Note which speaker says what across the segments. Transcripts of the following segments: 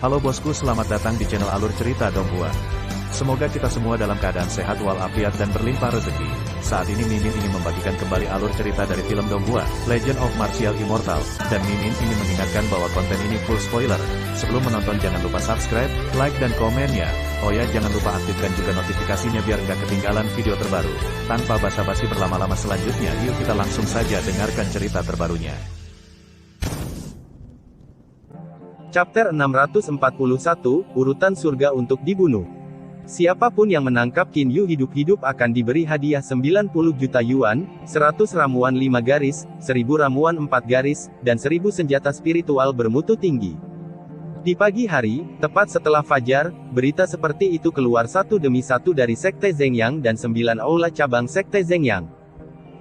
Speaker 1: Halo bosku, selamat datang di channel Alur Cerita Donghua. Semoga kita semua dalam keadaan sehat walafiat dan berlimpah rezeki. Saat ini Mimin ingin membagikan kembali alur cerita dari film Donghua, Legend of Martial Immortal, dan Mimin ingin mengingatkan bahwa konten ini full spoiler. Sebelum menonton jangan lupa subscribe, like dan komen ya. Oh ya, jangan lupa aktifkan juga notifikasinya biar nggak ketinggalan video terbaru. Tanpa basa-basi berlama-lama selanjutnya, yuk kita langsung saja dengarkan cerita terbarunya.
Speaker 2: Chapter 641, Urutan Surga untuk Dibunuh. Siapapun yang menangkap Qin Yu hidup-hidup akan diberi hadiah 90 juta yuan, 100 ramuan 5 garis, 1000 ramuan 4 garis, dan 1000 senjata spiritual bermutu tinggi. Di pagi hari, tepat setelah fajar, berita seperti itu keluar satu demi satu dari Sekte Zhengyang dan 9 aula cabang Sekte Zhengyang.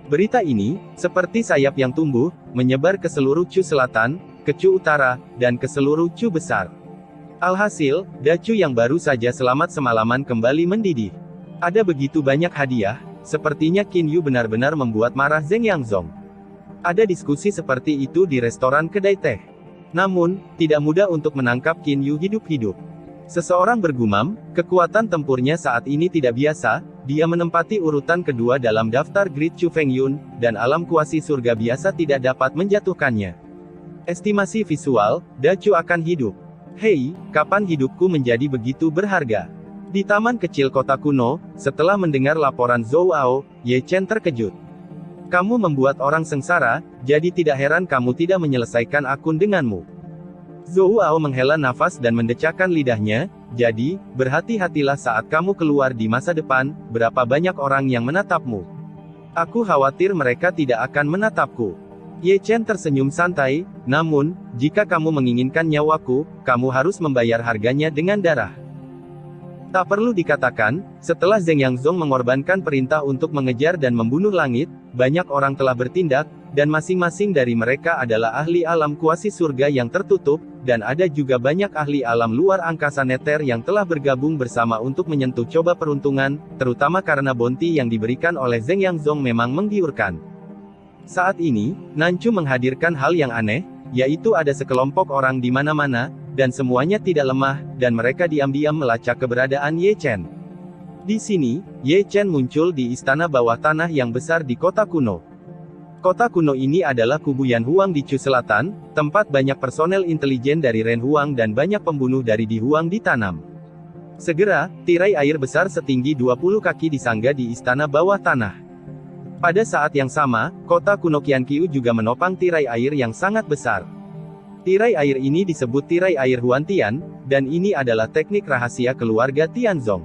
Speaker 2: Berita ini, seperti sayap yang tumbuh, menyebar ke seluruh Chu Selatan, ke Chu Utara, dan ke seluruh Chu Besar. Alhasil, Dacu yang baru saja selamat semalaman kembali mendidih. Ada begitu banyak hadiah, sepertinya Qin Yu benar-benar membuat marah Zheng Yangzong. Ada diskusi seperti itu di restoran kedai teh. Namun, tidak mudah untuk menangkap Qin Yu hidup-hidup. Seseorang bergumam, kekuatan tempurnya saat ini tidak biasa, dia menempati urutan kedua dalam daftar Great Chu Fengyun, dan alam kuasi surga biasa tidak dapat menjatuhkannya. Estimasi visual, Dacu akan hidup. Hei, kapan hidupku menjadi begitu berharga? Di taman kecil kota kuno, setelah mendengar laporan Zhou Ao, Ye Chen terkejut. Kamu membuat orang sengsara, jadi tidak heran kamu tidak menyelesaikan akun denganmu. Zhou Ao menghela nafas dan mendecakkan lidahnya, jadi, berhati-hatilah saat kamu keluar di masa depan, berapa banyak orang yang menatapmu. Aku khawatir mereka tidak akan menatapku. Ye Chen tersenyum santai, namun, jika kamu menginginkan nyawaku, kamu harus membayar harganya dengan darah. Tak perlu dikatakan, setelah Zheng Yangzong mengorbankan perintah untuk mengejar dan membunuh langit, banyak orang telah bertindak, dan masing-masing dari mereka adalah ahli alam kuasi surga yang tertutup, dan ada juga banyak ahli alam luar angkasa neter yang telah bergabung bersama untuk menyentuh coba peruntungan, terutama karena bounty yang diberikan oleh Zheng Yangzong memang menggiurkan. Saat ini, Nanchu menghadirkan hal yang aneh, yaitu ada sekelompok orang di mana-mana, dan semuanya tidak lemah, dan mereka diam-diam melacak keberadaan Ye Chen. Di sini, Ye Chen muncul di istana bawah tanah yang besar di kota kuno. Kota kuno ini adalah kubu Yan Huang di Chu Selatan, tempat banyak personel intelijen dari Ren Huang dan banyak pembunuh dari Di Huang ditanam. Segera, tirai air besar setinggi 20 kaki disangga di istana bawah tanah. Pada saat yang sama, kota kuno Qianqiu juga menopang tirai air yang sangat besar. Tirai air ini disebut tirai air Huantian, dan ini adalah teknik rahasia keluarga Tianzong.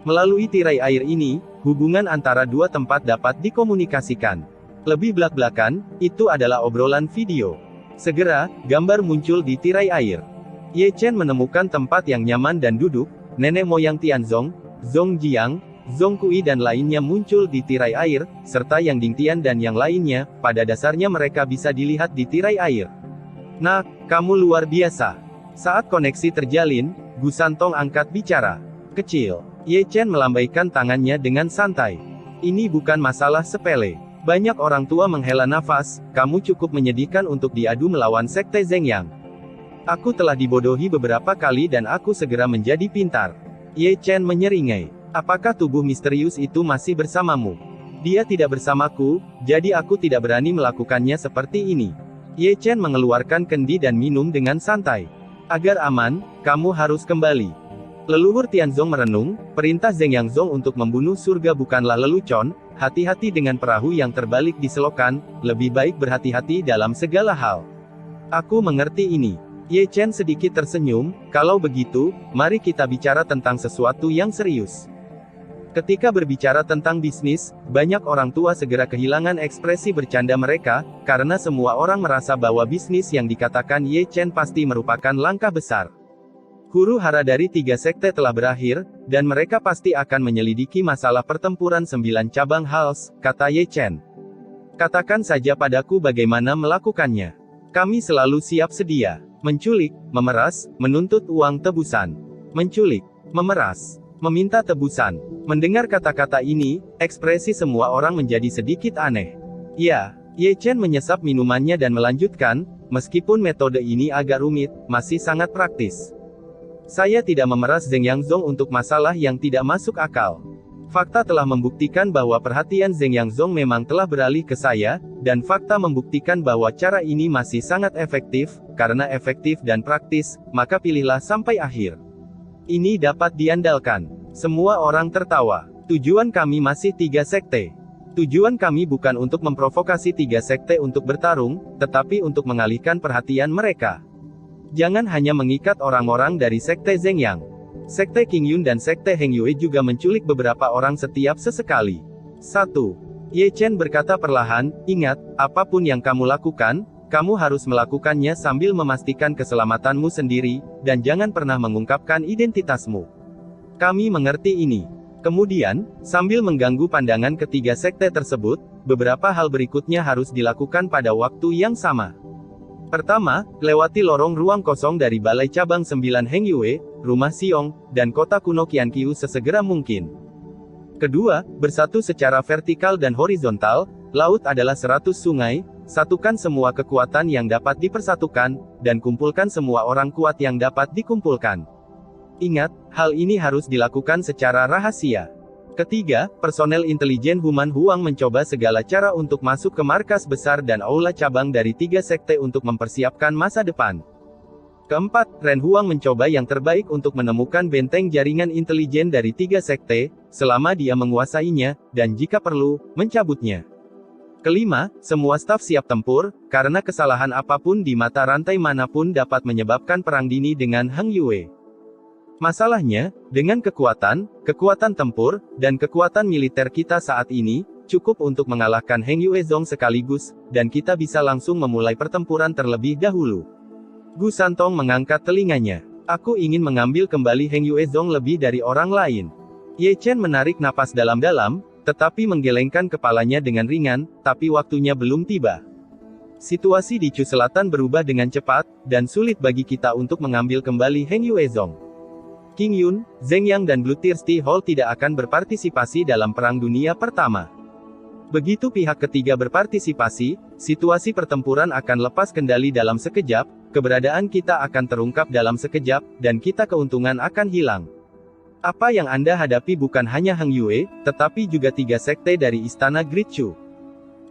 Speaker 2: Melalui tirai air ini, hubungan antara dua tempat dapat dikomunikasikan. Lebih belak-belakan, itu adalah obrolan video. Segera, gambar muncul di tirai air. Ye Chen menemukan tempat yang nyaman dan duduk, nenek moyang Tianzong, Zhong Jiang, Zhong Kui dan lainnya muncul di tirai air, serta Yang Dingtian dan yang lainnya, pada dasarnya mereka bisa dilihat di tirai air. Nah, kamu luar biasa. Saat koneksi terjalin, Gu Santong angkat bicara. Kecil. Ye Chen melambaikan tangannya dengan santai. Ini bukan masalah sepele. Banyak orang tua menghela nafas, kamu cukup menyedihkan untuk diadu melawan Sekte Zhengyang. Aku telah dibodohi beberapa kali dan aku segera menjadi pintar. Ye Chen menyeringai. Apakah tubuh misterius itu masih bersamamu? Dia tidak bersamaku, jadi aku tidak berani melakukannya seperti ini. Ye Chen mengeluarkan kendi dan minum dengan santai. Agar aman, kamu harus kembali. Leluhur Tianzong merenung, perintah Zheng Yangzong untuk membunuh surga bukanlah lelucon, hati-hati dengan perahu yang terbalik di selokan, lebih baik berhati-hati dalam segala hal. Aku mengerti ini. Ye Chen sedikit tersenyum, kalau begitu, mari kita bicara tentang sesuatu yang serius. Ketika berbicara tentang bisnis, banyak orang tua segera kehilangan ekspresi bercanda mereka, karena semua orang merasa bahwa bisnis yang dikatakan Ye Chen pasti merupakan langkah besar. Huru hara dari 3 sekte telah berakhir, dan mereka pasti akan menyelidiki masalah pertempuran 9 cabang Hals, kata Ye Chen. Katakan saja padaku bagaimana melakukannya. Kami selalu siap sedia. Menculik, memeras, menuntut uang tebusan. Menculik, memeras, meminta tebusan. Mendengar kata-kata ini, ekspresi semua orang menjadi sedikit aneh. Ya, Ye Chen menyesap minumannya dan melanjutkan, meskipun metode ini agak rumit, masih sangat praktis. Saya tidak memeras Zeng Yangzong untuk masalah yang tidak masuk akal. Fakta telah membuktikan bahwa perhatian Zeng Yangzong memang telah beralih ke saya, dan fakta membuktikan bahwa cara ini masih sangat efektif. Karena efektif dan praktis, maka pilihlah sampai akhir. Ini dapat diandalkan. Semua orang tertawa. Tujuan kami masih 3 sekte. Tujuan kami bukan untuk memprovokasi 3 sekte untuk bertarung, tetapi untuk mengalihkan perhatian mereka. Jangan hanya mengikat orang-orang dari sekte Zeng Yang. Sekte Qing Yun dan sekte Heng Yue juga menculik beberapa orang setiap sesekali. 1. Ye Chen berkata perlahan, ingat, apapun yang kamu lakukan, kamu harus melakukannya sambil memastikan keselamatanmu sendiri, dan jangan pernah mengungkapkan identitasmu. Kami mengerti ini. Kemudian, sambil mengganggu pandangan ketiga sekte tersebut, beberapa hal berikutnya harus dilakukan pada waktu yang sama. Pertama, lewati lorong ruang kosong dari Balai Cabang 9 Heng Yue, Rumah Xiong, dan Kota Kuno Qianqiu sesegera mungkin. Kedua, bersatu secara vertikal dan horizontal, laut adalah 100 sungai, satukan semua kekuatan yang dapat dipersatukan, dan kumpulkan semua orang kuat yang dapat dikumpulkan. Ingat, hal ini harus dilakukan secara rahasia. Ketiga, personel intelijen Human Huang mencoba segala cara untuk masuk ke markas besar dan aula cabang dari 3 sekte untuk mempersiapkan masa depan. Keempat, Ren Huang mencoba yang terbaik untuk menemukan benteng jaringan intelijen dari 3 sekte, selama dia menguasainya, dan jika perlu, mencabutnya. Kelima, semua staf siap tempur, karena kesalahan apapun di mata rantai manapun dapat menyebabkan perang dini dengan Heng Yue. Masalahnya, dengan kekuatan tempur, dan kekuatan militer kita saat ini, cukup untuk mengalahkan Heng Yuezong sekaligus, dan kita bisa langsung memulai pertempuran terlebih dahulu. Gu Santong mengangkat telinganya. Aku ingin mengambil kembali Heng Yuezong lebih dari orang lain. Ye Chen menarik napas dalam-dalam, tetapi menggelengkan kepalanya dengan ringan, tapi waktunya belum tiba. Situasi di Chu Selatan berubah dengan cepat, dan sulit bagi kita untuk mengambil kembali Heng Yuezong. Qing Yun, Zeng Yang dan Blue Thirsty Hall tidak akan berpartisipasi dalam Perang Dunia Pertama. Begitu pihak ketiga berpartisipasi, situasi pertempuran akan lepas kendali dalam sekejap, keberadaan kita akan terungkap dalam sekejap, dan kita keuntungan akan hilang. Apa yang Anda hadapi bukan hanya Heng Yue, tetapi juga 3 sekte dari Istana Great Chu.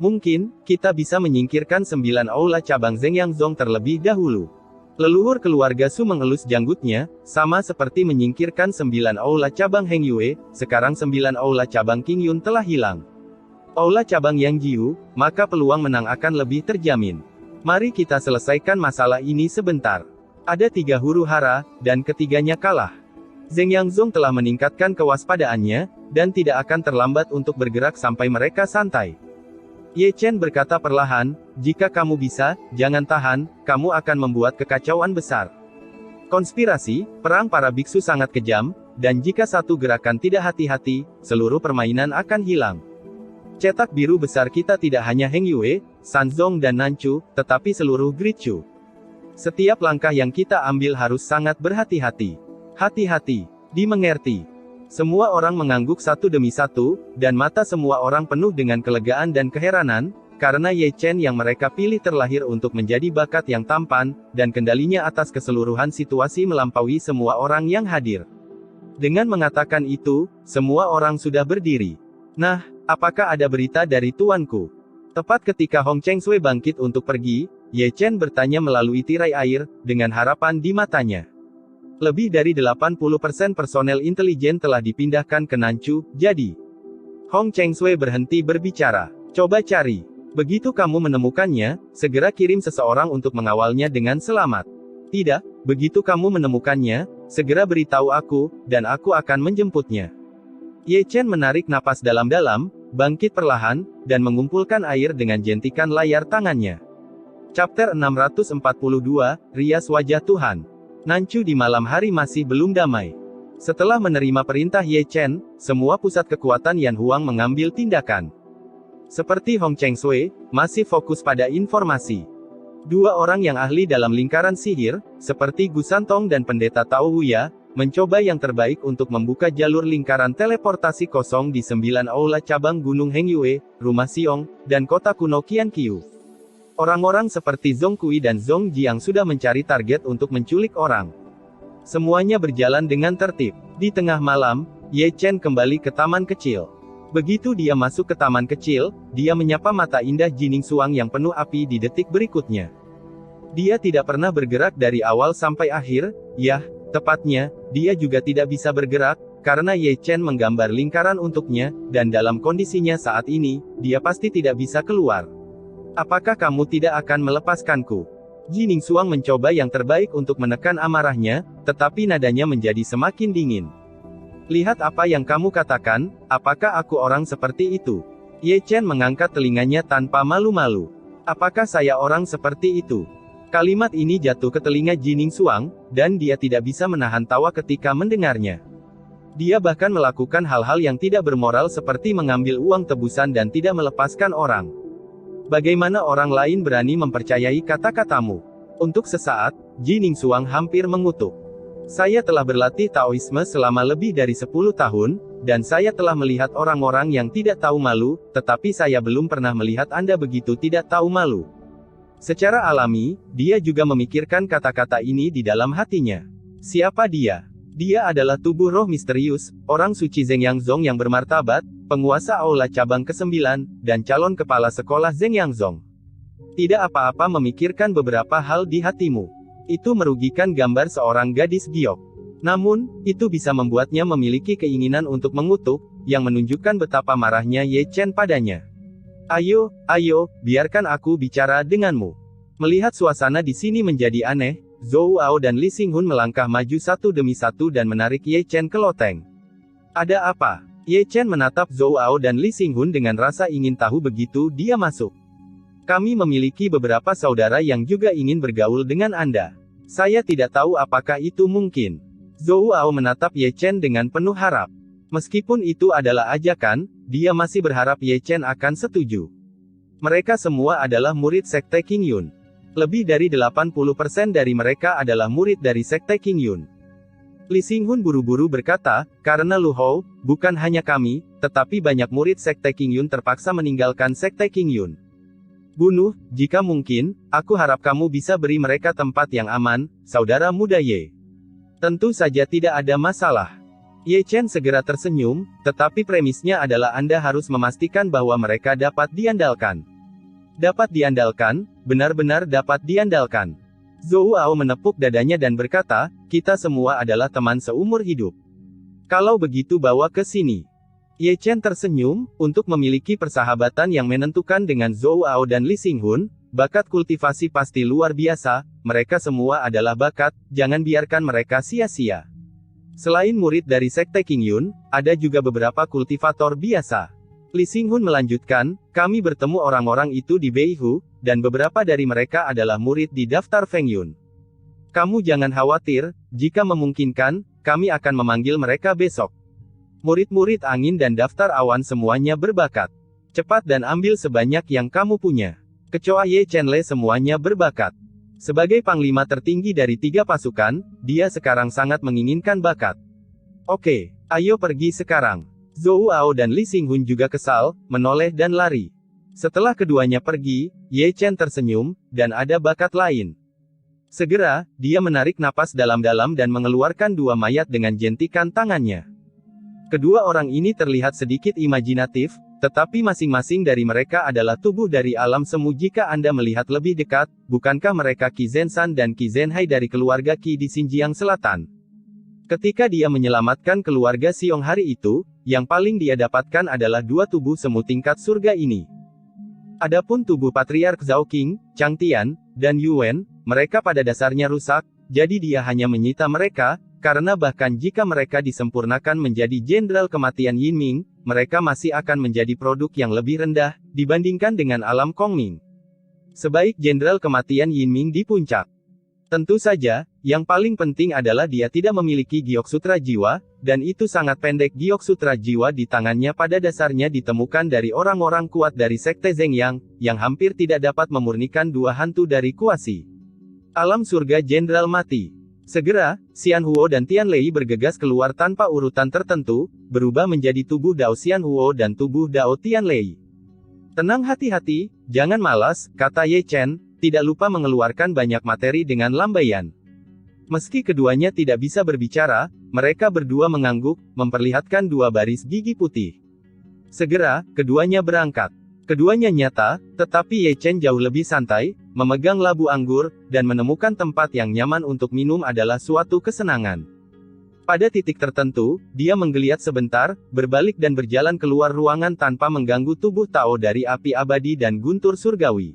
Speaker 2: Mungkin, kita bisa menyingkirkan 9 aula cabang Zeng Yangzong terlebih dahulu. Leluhur keluarga Su mengelus janggutnya, sama seperti menyingkirkan 9 aula cabang Heng Yue, sekarang 9 aula cabang Qing Yun telah hilang. Aula cabang Yang Jiu, maka peluang menang akan lebih terjamin. Mari kita selesaikan masalah ini sebentar. Ada 3 huru hara, dan ketiganya kalah. Zeng Yangzong telah meningkatkan kewaspadaannya, dan tidak akan terlambat untuk bergerak sampai mereka santai. Ye Chen berkata perlahan, jika kamu bisa, jangan tahan, kamu akan membuat kekacauan besar. Konspirasi, perang para biksu sangat kejam, dan jika satu gerakan tidak hati-hati, seluruh permainan akan hilang. Cetak biru besar kita tidak hanya Heng Yue, Sanzong dan Nanchu, tetapi seluruh Great Chu. Setiap langkah yang kita ambil harus sangat berhati-hati. Hati-hati, dimengerti. Semua orang mengangguk satu demi satu, dan mata semua orang penuh dengan kelegaan dan keheranan, karena Ye Chen yang mereka pilih terlahir untuk menjadi bakat yang tampan, dan kendalinya atas keseluruhan situasi melampaui semua orang yang hadir. Dengan mengatakan itu, semua orang sudah berdiri. Nah, apakah ada berita dari tuanku? Tepat ketika Hong Cheng Sui bangkit untuk pergi, Ye Chen bertanya melalui tirai air, dengan harapan di matanya. Lebih dari 80% personel intelijen telah dipindahkan ke Nanchu, jadi. Hong Cheng Sui berhenti berbicara. Coba cari. Begitu kamu menemukannya, segera kirim seseorang untuk mengawalnya dengan selamat. Tidak, begitu kamu menemukannya, segera beritahu aku, dan aku akan menjemputnya. Ye Chen menarik napas dalam-dalam, bangkit perlahan, dan mengumpulkan air dengan jentikan layar tangannya. Chapter 642, Rias Wajah Tuhan. Nanchu di malam hari masih belum damai. Setelah menerima perintah Ye Chen, semua pusat kekuatan Yan Huang mengambil tindakan. Seperti Hong Cheng Sui, masih fokus pada informasi. 2 orang yang ahli dalam lingkaran sihir, seperti Gu Santong dan Pendeta Tao Huya, mencoba yang terbaik untuk membuka jalur lingkaran teleportasi kosong di 9 aula cabang Gunung Heng Yue, Rumah Xiong, dan Kota Kuno Qianqiu. Orang-orang seperti Zhong Kui dan Zhong Jiang sudah mencari target untuk menculik orang. Semuanya berjalan dengan tertib. Di tengah malam, Ye Chen kembali ke taman kecil. Begitu dia masuk ke taman kecil, dia menyapa mata indah Jining Xuang yang penuh api di detik berikutnya. Dia tidak pernah bergerak dari awal sampai akhir, tepatnya, dia juga tidak bisa bergerak, karena Ye Chen menggambar lingkaran untuknya, dan dalam kondisinya saat ini, dia pasti tidak bisa keluar. Apakah kamu tidak akan melepaskanku? Jining Xuang mencoba yang terbaik untuk menekan amarahnya, tetapi nadanya menjadi semakin dingin. Lihat apa yang kamu katakan, apakah aku orang seperti itu? Ye Chen mengangkat telinganya tanpa malu-malu. Apakah saya orang seperti itu? Kalimat ini jatuh ke telinga Jining Xuang, dan dia tidak bisa menahan tawa ketika mendengarnya. Dia bahkan melakukan hal-hal yang tidak bermoral seperti mengambil uang tebusan dan tidak melepaskan orang. Bagaimana orang lain berani mempercayai kata-katamu? Untuk sesaat, Jining Xuang hampir mengutuk. Saya telah berlatih Taoisme selama lebih dari 10 tahun, dan saya telah melihat orang-orang yang tidak tahu malu, tetapi saya belum pernah melihat Anda begitu tidak tahu malu. Secara alami, dia juga memikirkan kata-kata ini di dalam hatinya. Siapa dia? Dia adalah tubuh roh misterius, orang suci Zeng Yangzong yang bermartabat, penguasa aula cabang ke-9, dan calon kepala sekolah Zeng Yangzong. Tidak apa-apa memikirkan beberapa hal di hatimu. Itu merugikan gambar seorang gadis giok. Namun, itu bisa membuatnya memiliki keinginan untuk mengutuk, yang menunjukkan betapa marahnya Ye Chen padanya. Ayo, biarkan aku bicara denganmu. Melihat suasana di sini menjadi aneh, Zhou Ao dan Li Xinghun melangkah maju satu demi satu dan menarik Ye Chen ke loteng. Ada apa? Ye Chen menatap Zhou Ao dan Li Xinghun dengan rasa ingin tahu begitu dia masuk. Kami memiliki beberapa saudara yang juga ingin bergaul dengan Anda. Saya tidak tahu apakah itu mungkin. Zhou Ao menatap Ye Chen dengan penuh harap. Meskipun itu adalah ajakan, dia masih berharap Ye Chen akan setuju. Mereka semua adalah murid Sekte King Yun. Lebih dari 80% dari mereka adalah murid dari Sekte King Yun. Li Xinghun buru-buru berkata, karena Lu Hou, bukan hanya kami, tetapi banyak murid Sekte King Yun terpaksa meninggalkan Sekte King Yun. Bunuh, jika mungkin, aku harap kamu bisa beri mereka tempat yang aman, saudara muda Ye. Tentu saja tidak ada masalah. Ye Chen segera tersenyum, tetapi premisnya adalah Anda harus memastikan bahwa mereka dapat diandalkan. Dapat diandalkan, benar-benar dapat diandalkan. Zhou Ao menepuk dadanya dan berkata, kita semua adalah teman seumur hidup. Kalau begitu bawa ke sini. Ye Chen tersenyum, untuk memiliki persahabatan yang menentukan dengan Zhou Ao dan Li Xinghun, bakat kultivasi pasti luar biasa, mereka semua adalah bakat, jangan biarkan mereka sia-sia. Selain murid dari Sekte King Yun, ada juga beberapa kultivator biasa. Li Xinghun melanjutkan, kami bertemu orang-orang itu di Beihu, dan beberapa dari mereka adalah murid di daftar Feng Yun. Kamu jangan khawatir, jika memungkinkan, kami akan memanggil mereka besok. Murid-murid angin dan daftar awan semuanya berbakat. Cepat dan ambil sebanyak yang kamu punya. Kecoa Ye Chenle semuanya berbakat. Sebagai panglima tertinggi dari 3 pasukan, dia sekarang sangat menginginkan bakat. Oke, ayo pergi sekarang. Zhou Ao dan Li Xinghun juga kesal, menoleh dan lari. Setelah keduanya pergi, Ye Chen tersenyum, dan ada bakat lain. Segera, dia menarik napas dalam-dalam dan mengeluarkan 2 mayat dengan jentikan tangannya. Kedua orang ini terlihat sedikit imajinatif, tetapi masing-masing dari mereka adalah tubuh dari alam semu jika Anda melihat lebih dekat, bukankah mereka Qi Zenshan dan Qi Zhenhai dari keluarga Qi di Xinjiang Selatan? Ketika dia menyelamatkan keluarga Xiong hari itu, yang paling dia dapatkan adalah 2 tubuh semu tingkat surga ini. Adapun tubuh Patriark Zhao Qing, Chang Tian, dan Yuan, mereka pada dasarnya rusak, jadi dia hanya menyita mereka, karena bahkan jika mereka disempurnakan menjadi jenderal kematian Yin Ming, mereka masih akan menjadi produk yang lebih rendah, dibandingkan dengan alam Kong Ming. Sebaik jenderal kematian Yin Ming di puncak. Tentu saja, yang paling penting adalah dia tidak memiliki giok sutra jiwa, dan itu sangat pendek. Giok sutra jiwa di tangannya pada dasarnya ditemukan dari orang-orang kuat dari Sekte Zeng yang hampir tidak dapat memurnikan 2 hantu dari kuasi. Alam surga jenderal mati. Segera, Xian Huo dan Tian Lei bergegas keluar tanpa urutan tertentu, berubah menjadi tubuh Dao Xian Huo dan tubuh Dao Tian Lei. Tenang hati-hati, jangan malas, kata Ye Chen, tidak lupa mengeluarkan banyak materi dengan lambaian. Meski keduanya tidak bisa berbicara, mereka berdua mengangguk, memperlihatkan dua baris gigi putih. Segera, keduanya berangkat. Keduanya nyata, tetapi Ye Chen jauh lebih santai, memegang labu anggur, dan menemukan tempat yang nyaman untuk minum adalah suatu kesenangan. Pada titik tertentu, dia menggeliat sebentar, berbalik dan berjalan keluar ruangan tanpa mengganggu tubuh Tao dari api abadi dan guntur surgawi.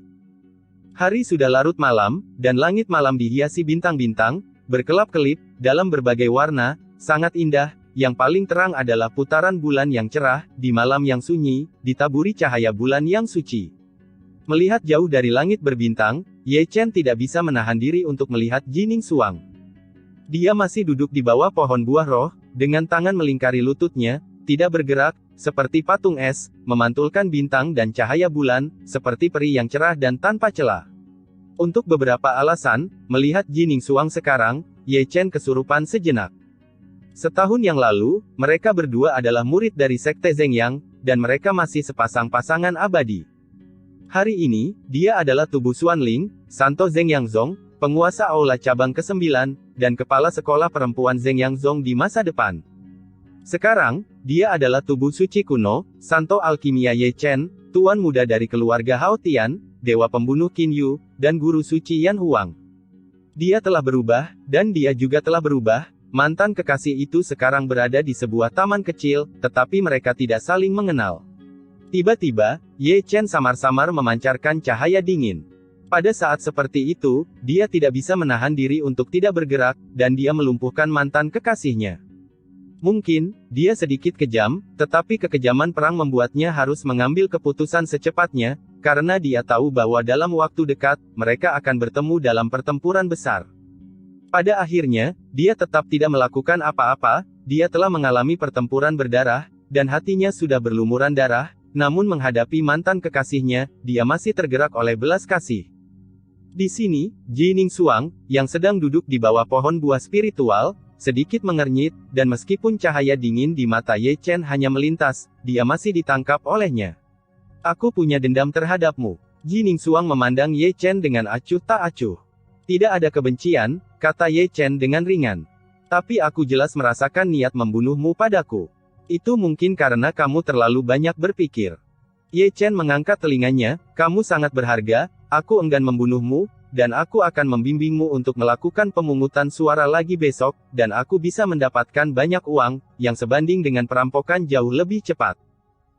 Speaker 2: Hari sudah larut malam, dan langit malam dihiasi bintang-bintang, berkelap-kelip, dalam berbagai warna, sangat indah. Yang paling terang adalah putaran bulan yang cerah, di malam yang sunyi, ditaburi cahaya bulan yang suci. Melihat jauh dari langit berbintang, Ye Chen tidak bisa menahan diri untuk melihat Jining Suang. Dia masih duduk di bawah pohon buah roh, dengan tangan melingkari lututnya, tidak bergerak, seperti patung es, memantulkan bintang dan cahaya bulan, seperti peri yang cerah dan tanpa celah. Untuk beberapa alasan, melihat Jining Suang sekarang, Ye Chen kesurupan sejenak. Setahun yang lalu, mereka berdua adalah murid dari Sekte Zhengyang, dan mereka masih sepasang pasangan abadi. Hari ini, dia adalah tubuh Xuanling, Santo Zhengyang Zong, penguasa aula cabang ke-9, dan kepala sekolah perempuan Zhengyang Zong di masa depan. Sekarang, dia adalah tubuh suci kuno, Santo Alkimia Ye Chen, tuan muda dari keluarga Hao Tian, dewa pembunuh Qin Yu, dan guru suci Yan Huang. Dia telah berubah, dan dia juga telah berubah. Mantan kekasih itu sekarang berada di sebuah taman kecil, tetapi mereka tidak saling mengenal. Tiba-tiba, Ye Chen samar-samar memancarkan cahaya dingin. Pada saat seperti itu, dia tidak bisa menahan diri untuk tidak bergerak, dan dia melumpuhkan mantan kekasihnya. Mungkin, dia sedikit kejam, tetapi kekejaman perang membuatnya harus mengambil keputusan secepatnya, karena dia tahu bahwa dalam waktu dekat, mereka akan bertemu dalam pertempuran besar. Pada akhirnya, dia tetap tidak melakukan apa-apa, dia telah mengalami pertempuran berdarah, dan hatinya sudah berlumuran darah, namun menghadapi mantan kekasihnya, dia masih tergerak oleh belas kasih. Di sini, Jining Suang, yang sedang duduk di bawah pohon buah spiritual, sedikit mengernyit, dan meskipun cahaya dingin di mata Ye Chen hanya melintas, dia masih ditangkap olehnya. Aku punya dendam terhadapmu. Jining Suang memandang Ye Chen dengan acuh tak acuh. Tidak ada kebencian, kata Ye Chen dengan ringan. Tapi aku jelas merasakan niat membunuhmu padaku. Itu mungkin karena kamu terlalu banyak berpikir. Ye Chen mengangkat telinganya, kamu sangat berharga, aku enggan membunuhmu, dan aku akan membimbingmu untuk melakukan pemungutan suara lagi besok, dan aku bisa mendapatkan banyak uang, yang sebanding dengan perampokan jauh lebih cepat.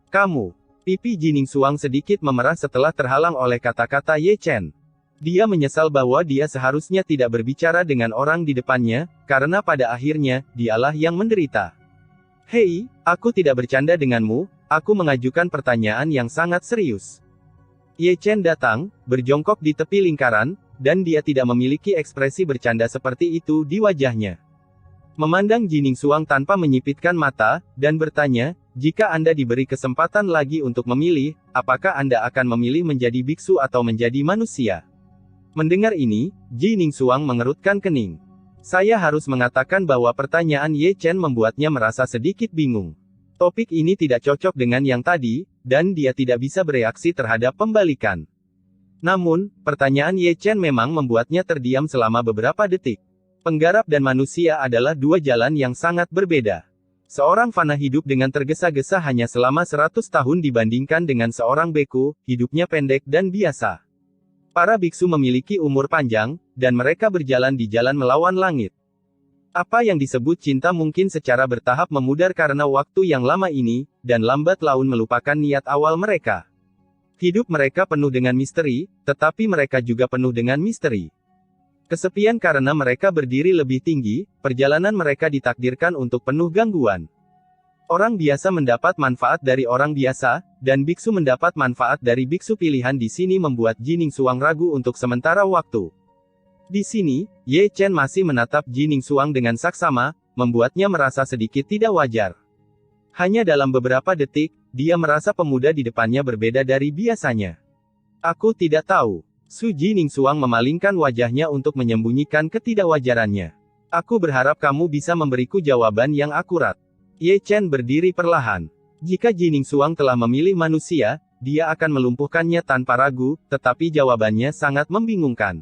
Speaker 2: Kamu. Pipi Jining Suang sedikit memerah setelah terhalang oleh kata-kata Ye Chen. Dia menyesal bahwa dia seharusnya tidak berbicara dengan orang di depannya, karena pada akhirnya, dialah yang menderita. Hei, aku tidak bercanda denganmu, aku mengajukan pertanyaan yang sangat serius. Ye Chen datang, berjongkok di tepi lingkaran, dan dia tidak memiliki ekspresi bercanda seperti itu di wajahnya. Memandang Jining Suang tanpa menyipitkan mata, dan bertanya, jika Anda diberi kesempatan lagi untuk memilih, apakah Anda akan memilih menjadi biksu atau menjadi manusia? Mendengar ini, Jining Suang mengerutkan kening. Saya harus mengatakan bahwa pertanyaan Ye Chen membuatnya merasa sedikit bingung. Topik ini tidak cocok dengan yang tadi, dan dia tidak bisa bereaksi terhadap pembalikan. Namun, pertanyaan Ye Chen memang membuatnya terdiam selama beberapa detik. Penggarap dan manusia adalah dua jalan yang sangat berbeda. Seorang fana hidup dengan tergesa-gesa hanya selama 100 tahun dibandingkan dengan seorang beku, hidupnya pendek dan biasa. Para biksu memiliki umur panjang, dan mereka berjalan di jalan melawan langit. Apa yang disebut cinta mungkin secara bertahap memudar karena waktu yang lama ini, dan lambat laun melupakan niat awal mereka. Hidup mereka penuh dengan misteri, tetapi mereka juga penuh dengan misteri. Kesepian karena mereka berdiri lebih tinggi, perjalanan mereka ditakdirkan untuk penuh gangguan. Orang biasa mendapat manfaat dari orang biasa, dan biksu mendapat manfaat dari biksu pilihan di sini membuat Jining Suang ragu untuk sementara waktu. Di sini, Ye Chen masih menatap Jining Suang dengan saksama, membuatnya merasa sedikit tidak wajar. Hanya dalam beberapa detik, dia merasa pemuda di depannya berbeda dari biasanya. Aku tidak tahu. Su Jining Suang memalingkan wajahnya untuk menyembunyikan ketidakwajarannya. Aku berharap kamu bisa memberiku jawaban yang akurat. Ye Chen berdiri perlahan. Jika Jining Suang telah memilih manusia, dia akan melumpuhkannya tanpa ragu, tetapi jawabannya sangat membingungkan.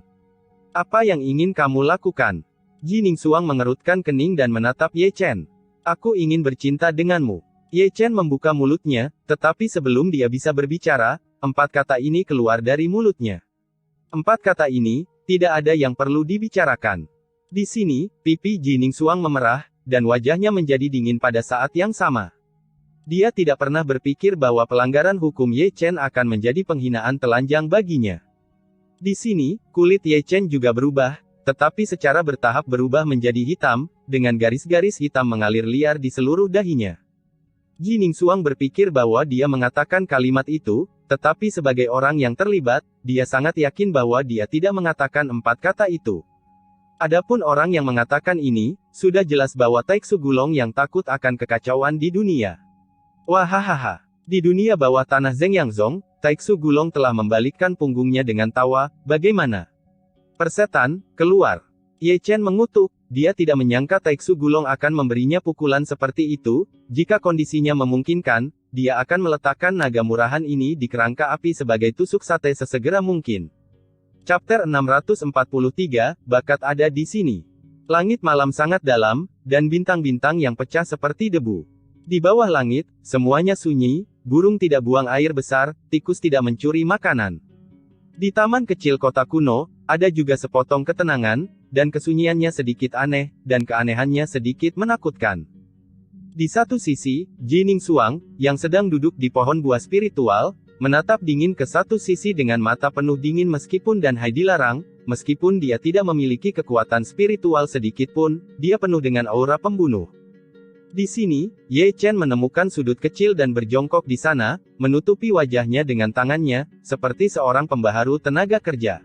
Speaker 2: Apa yang ingin kamu lakukan? Ji Ningsuang mengerutkan kening dan menatap Ye Chen. Aku ingin bercinta denganmu. Ye Chen membuka mulutnya, tetapi sebelum dia bisa berbicara, 4 kata ini keluar dari mulutnya. 4 kata ini, tidak ada yang perlu dibicarakan. Di sini, pipi Ji Ningsuang memerah, dan wajahnya menjadi dingin pada saat yang sama. Dia tidak pernah berpikir bahwa pelanggaran hukum Ye Chen akan menjadi penghinaan telanjang baginya. Di sini, kulit Ye Chen juga berubah, tetapi secara bertahap berubah menjadi hitam, dengan garis-garis hitam mengalir liar di seluruh dahinya. Ji Ningsuang berpikir bahwa dia mengatakan kalimat itu, tetapi sebagai orang yang terlibat, dia sangat yakin bahwa dia tidak mengatakan 4 kata itu. Adapun orang yang mengatakan ini, sudah jelas bahwa Taiksu Gulong yang takut akan kekacauan di dunia. Wahahaha. Di dunia bawah tanah Zengyangzong, Taiksu Gulong telah membalikkan punggungnya dengan tawa, bagaimana? Persetan, keluar. Ye Chen mengutuk, dia tidak menyangka Taiksu Gulong akan memberinya pukulan seperti itu, jika kondisinya memungkinkan, dia akan meletakkan naga murahan ini di kerangka api sebagai tusuk sate sesegera mungkin. Chapter 643, Bakat ada di sini. Langit malam sangat dalam, dan bintang-bintang yang pecah seperti debu. Di bawah langit, semuanya sunyi, burung tidak buang air besar, tikus tidak mencuri makanan. Di taman kecil kota kuno, ada juga sepotong ketenangan, dan kesunyiannya sedikit aneh, dan keanehannya sedikit menakutkan. Di satu sisi, Ji Ningsuang, yang sedang duduk di pohon buah spiritual, menatap dingin ke satu sisi dengan mata penuh dingin meskipun dan Hai dilarang, meskipun dia tidak memiliki kekuatan spiritual sedikit pun, dia penuh dengan aura pembunuh. Di sini, Ye Chen menemukan sudut kecil dan berjongkok di sana, menutupi wajahnya dengan tangannya, seperti seorang pembaharu tenaga kerja.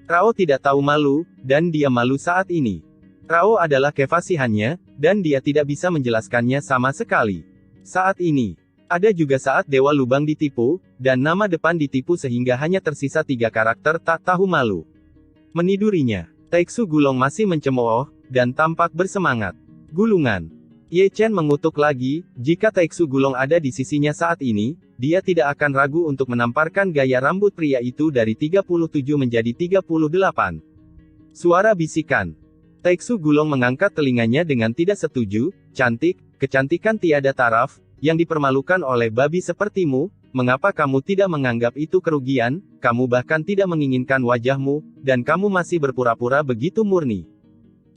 Speaker 2: Rao tidak tahu malu, dan dia malu saat ini. Rao adalah kefasihannya, dan dia tidak bisa menjelaskannya sama sekali. Saat ini, ada juga saat Dewa Lubang ditipu, dan nama depan ditipu sehingga hanya tersisa 3 karakter tak tahu malu. Menidurinya, Taiksu Gulong masih mencemooh, dan tampak bersemangat. Gulungan. Ye Chen mengutuk lagi, jika Taiksu Gulong ada di sisinya saat ini, dia tidak akan ragu untuk menamparkan gaya rambut pria itu dari 37 menjadi 38. Suara bisikan. Taiksu Gulong mengangkat telinganya dengan tidak setuju, cantik, kecantikan tiada taraf, yang dipermalukan oleh babi sepertimu, mengapa kamu tidak menganggap itu kerugian, kamu bahkan tidak menginginkan wajahmu, dan kamu masih berpura-pura begitu murni.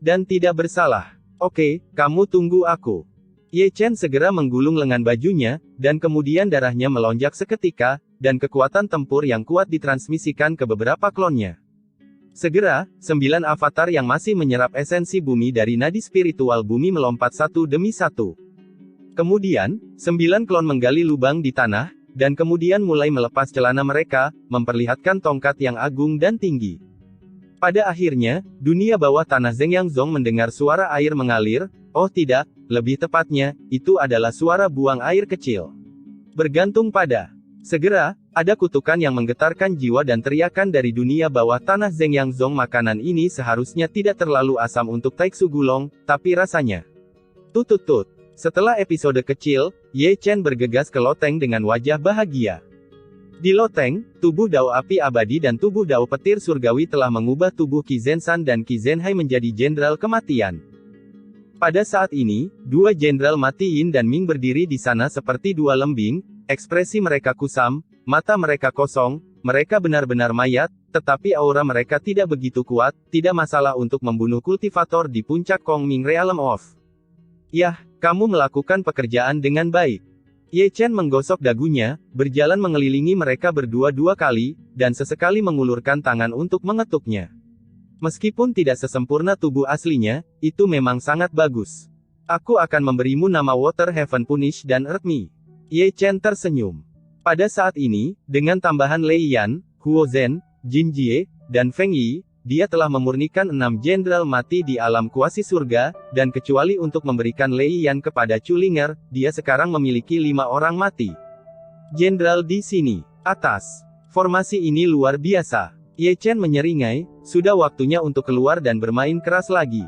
Speaker 2: Dan tidak bersalah. Oke, kamu tunggu aku. Ye Chen segera menggulung lengan bajunya, dan kemudian darahnya melonjak seketika, dan kekuatan tempur yang kuat ditransmisikan ke beberapa klonnya. Segera, 9 avatar yang masih menyerap esensi bumi dari nadi spiritual bumi melompat satu demi satu. Kemudian, 9 klon menggali lubang di tanah, dan kemudian mulai melepas celana mereka, memperlihatkan tongkat yang agung dan tinggi. Pada akhirnya, dunia bawah tanah Zengyangzong mendengar suara air mengalir, oh tidak, lebih tepatnya, itu adalah suara buang air kecil. Bergantung pada. Segera, ada kutukan yang menggetarkan jiwa dan teriakan dari dunia bawah tanah Zengyangzong. Makanan ini seharusnya tidak terlalu asam untuk Taiksu Gulong, tapi rasanya. Tutut. Setelah episode kecil, Ye Chen bergegas ke loteng dengan wajah bahagia. Di loteng, tubuh Dao Api Abadi dan tubuh Dao Petir Surgawi telah mengubah tubuh Qi Zenshan dan Qi Zhenhai menjadi jenderal kematian. Pada saat ini, 2 jenderal mati Yin dan Ming berdiri di sana seperti 2 lembing, ekspresi mereka kusam, mata mereka kosong, mereka benar-benar mayat, tetapi aura mereka tidak begitu kuat, tidak masalah untuk membunuh kultivator di puncak Kongming Realm of. Yah, kamu melakukan pekerjaan dengan baik. Ye Chen menggosok dagunya, berjalan mengelilingi mereka berdua 2 kali, dan sesekali mengulurkan tangan untuk mengetuknya. Meskipun tidak sesempurna tubuh aslinya, itu memang sangat bagus. Aku akan memberimu nama Water Heaven Punish dan Earth Me. Ye Chen tersenyum. Pada saat ini, dengan tambahan Lei Yan, Huo Zhen, Jin Jie, dan Feng Yi, dia telah memurnikan 6 jenderal mati di alam kuasi surga, dan kecuali untuk memberikan Lei Yan kepada Chulinger, dia sekarang memiliki 5 orang mati. Jenderal di sini. Atas. Formasi ini luar biasa. Ye Chen menyeringai, sudah waktunya untuk keluar dan bermain keras lagi.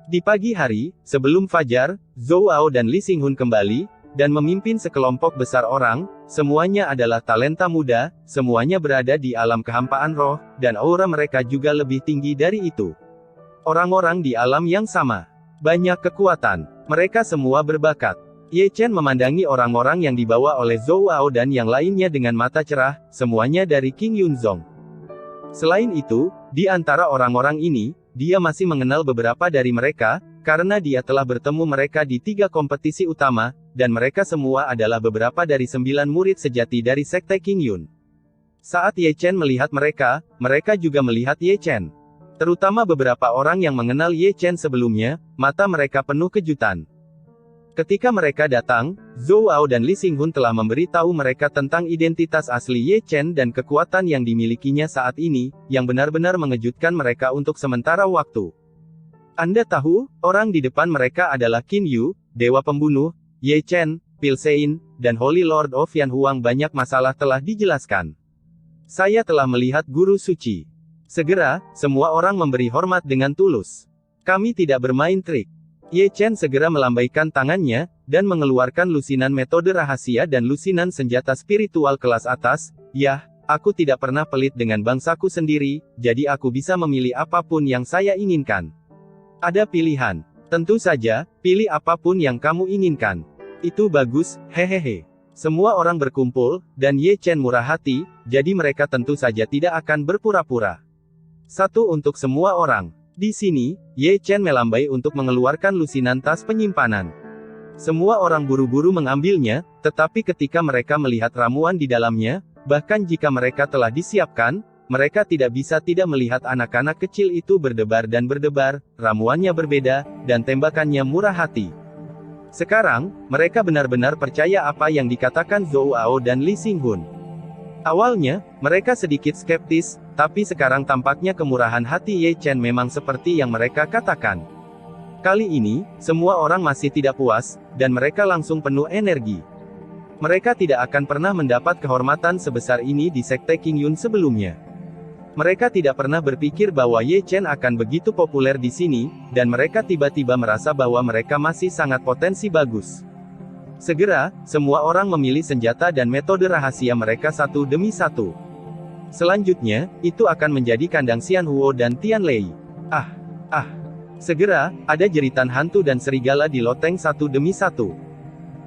Speaker 2: Di pagi hari, sebelum fajar, Zhou Ao dan Li Xinghun kembali, dan memimpin sekelompok besar orang, semuanya adalah talenta muda, semuanya berada di alam kehampaan roh, dan aura mereka juga lebih tinggi dari itu. Orang-orang di alam yang sama. Banyak kekuatan. Mereka semua berbakat. Ye Chen memandangi orang-orang yang dibawa oleh Zhou Ao dan yang lainnya dengan mata cerah, semuanya dari King Yunzong. Selain itu, di antara orang-orang ini, dia masih mengenal beberapa dari mereka, karena dia telah bertemu mereka di 3 kompetisi utama, dan mereka semua adalah beberapa dari 9 murid sejati dari Sekte King Yun. Saat Ye Chen melihat mereka, mereka juga melihat Ye Chen. Terutama beberapa orang yang mengenal Ye Chen sebelumnya, mata mereka penuh kejutan. Ketika mereka datang, Zhou Ao dan Li Xinghun telah memberitahu mereka tentang identitas asli Ye Chen dan kekuatan yang dimilikinya saat ini, yang benar-benar mengejutkan mereka untuk sementara waktu. Anda tahu, orang di depan mereka adalah Qin Yu, Dewa Pembunuh, Ye Chen, Pilsein, dan Holy Lord of Yan Huang. Banyak masalah telah dijelaskan. Saya telah melihat Guru Suci. Segera, semua orang memberi hormat dengan tulus. Kami tidak bermain trik. Ye Chen segera melambaikan tangannya, dan mengeluarkan lusinan metode rahasia dan lusinan senjata spiritual kelas atas. Yah, aku tidak pernah pelit dengan bangsaku sendiri, jadi aku bisa memilih apapun yang saya inginkan. Ada pilihan. Tentu saja, pilih apapun yang kamu inginkan. Itu bagus, hehehe. Semua orang berkumpul, dan Ye Chen murah hati, jadi mereka tentu saja tidak akan berpura-pura. Satu untuk semua orang. Di sini, Ye Chen melambai untuk mengeluarkan lusinan tas penyimpanan. Semua orang buru-buru mengambilnya, tetapi ketika mereka melihat ramuan di dalamnya, bahkan jika mereka telah disiapkan, mereka tidak bisa tidak melihat anak-anak kecil itu berdebar dan berdebar, ramuannya berbeda, dan tembakannya murah hati. Sekarang, mereka benar-benar percaya apa yang dikatakan Zhou Ao dan Li Xinghun. Awalnya, mereka sedikit skeptis, tapi sekarang tampaknya kemurahan hati Ye Chen memang seperti yang mereka katakan. Kali ini, semua orang masih tidak puas, dan mereka langsung penuh energi. Mereka tidak akan pernah mendapat kehormatan sebesar ini di Sekte King Yun sebelumnya. Mereka tidak pernah berpikir bahwa Ye Chen akan begitu populer di sini, dan mereka tiba-tiba merasa bahwa mereka masih sangat potensi bagus. Segera, semua orang memilih senjata dan metode rahasia mereka satu demi satu. Selanjutnya, itu akan menjadi kandang Xian Huo dan Tian Lei. Segera, ada jeritan hantu dan serigala di loteng satu demi satu.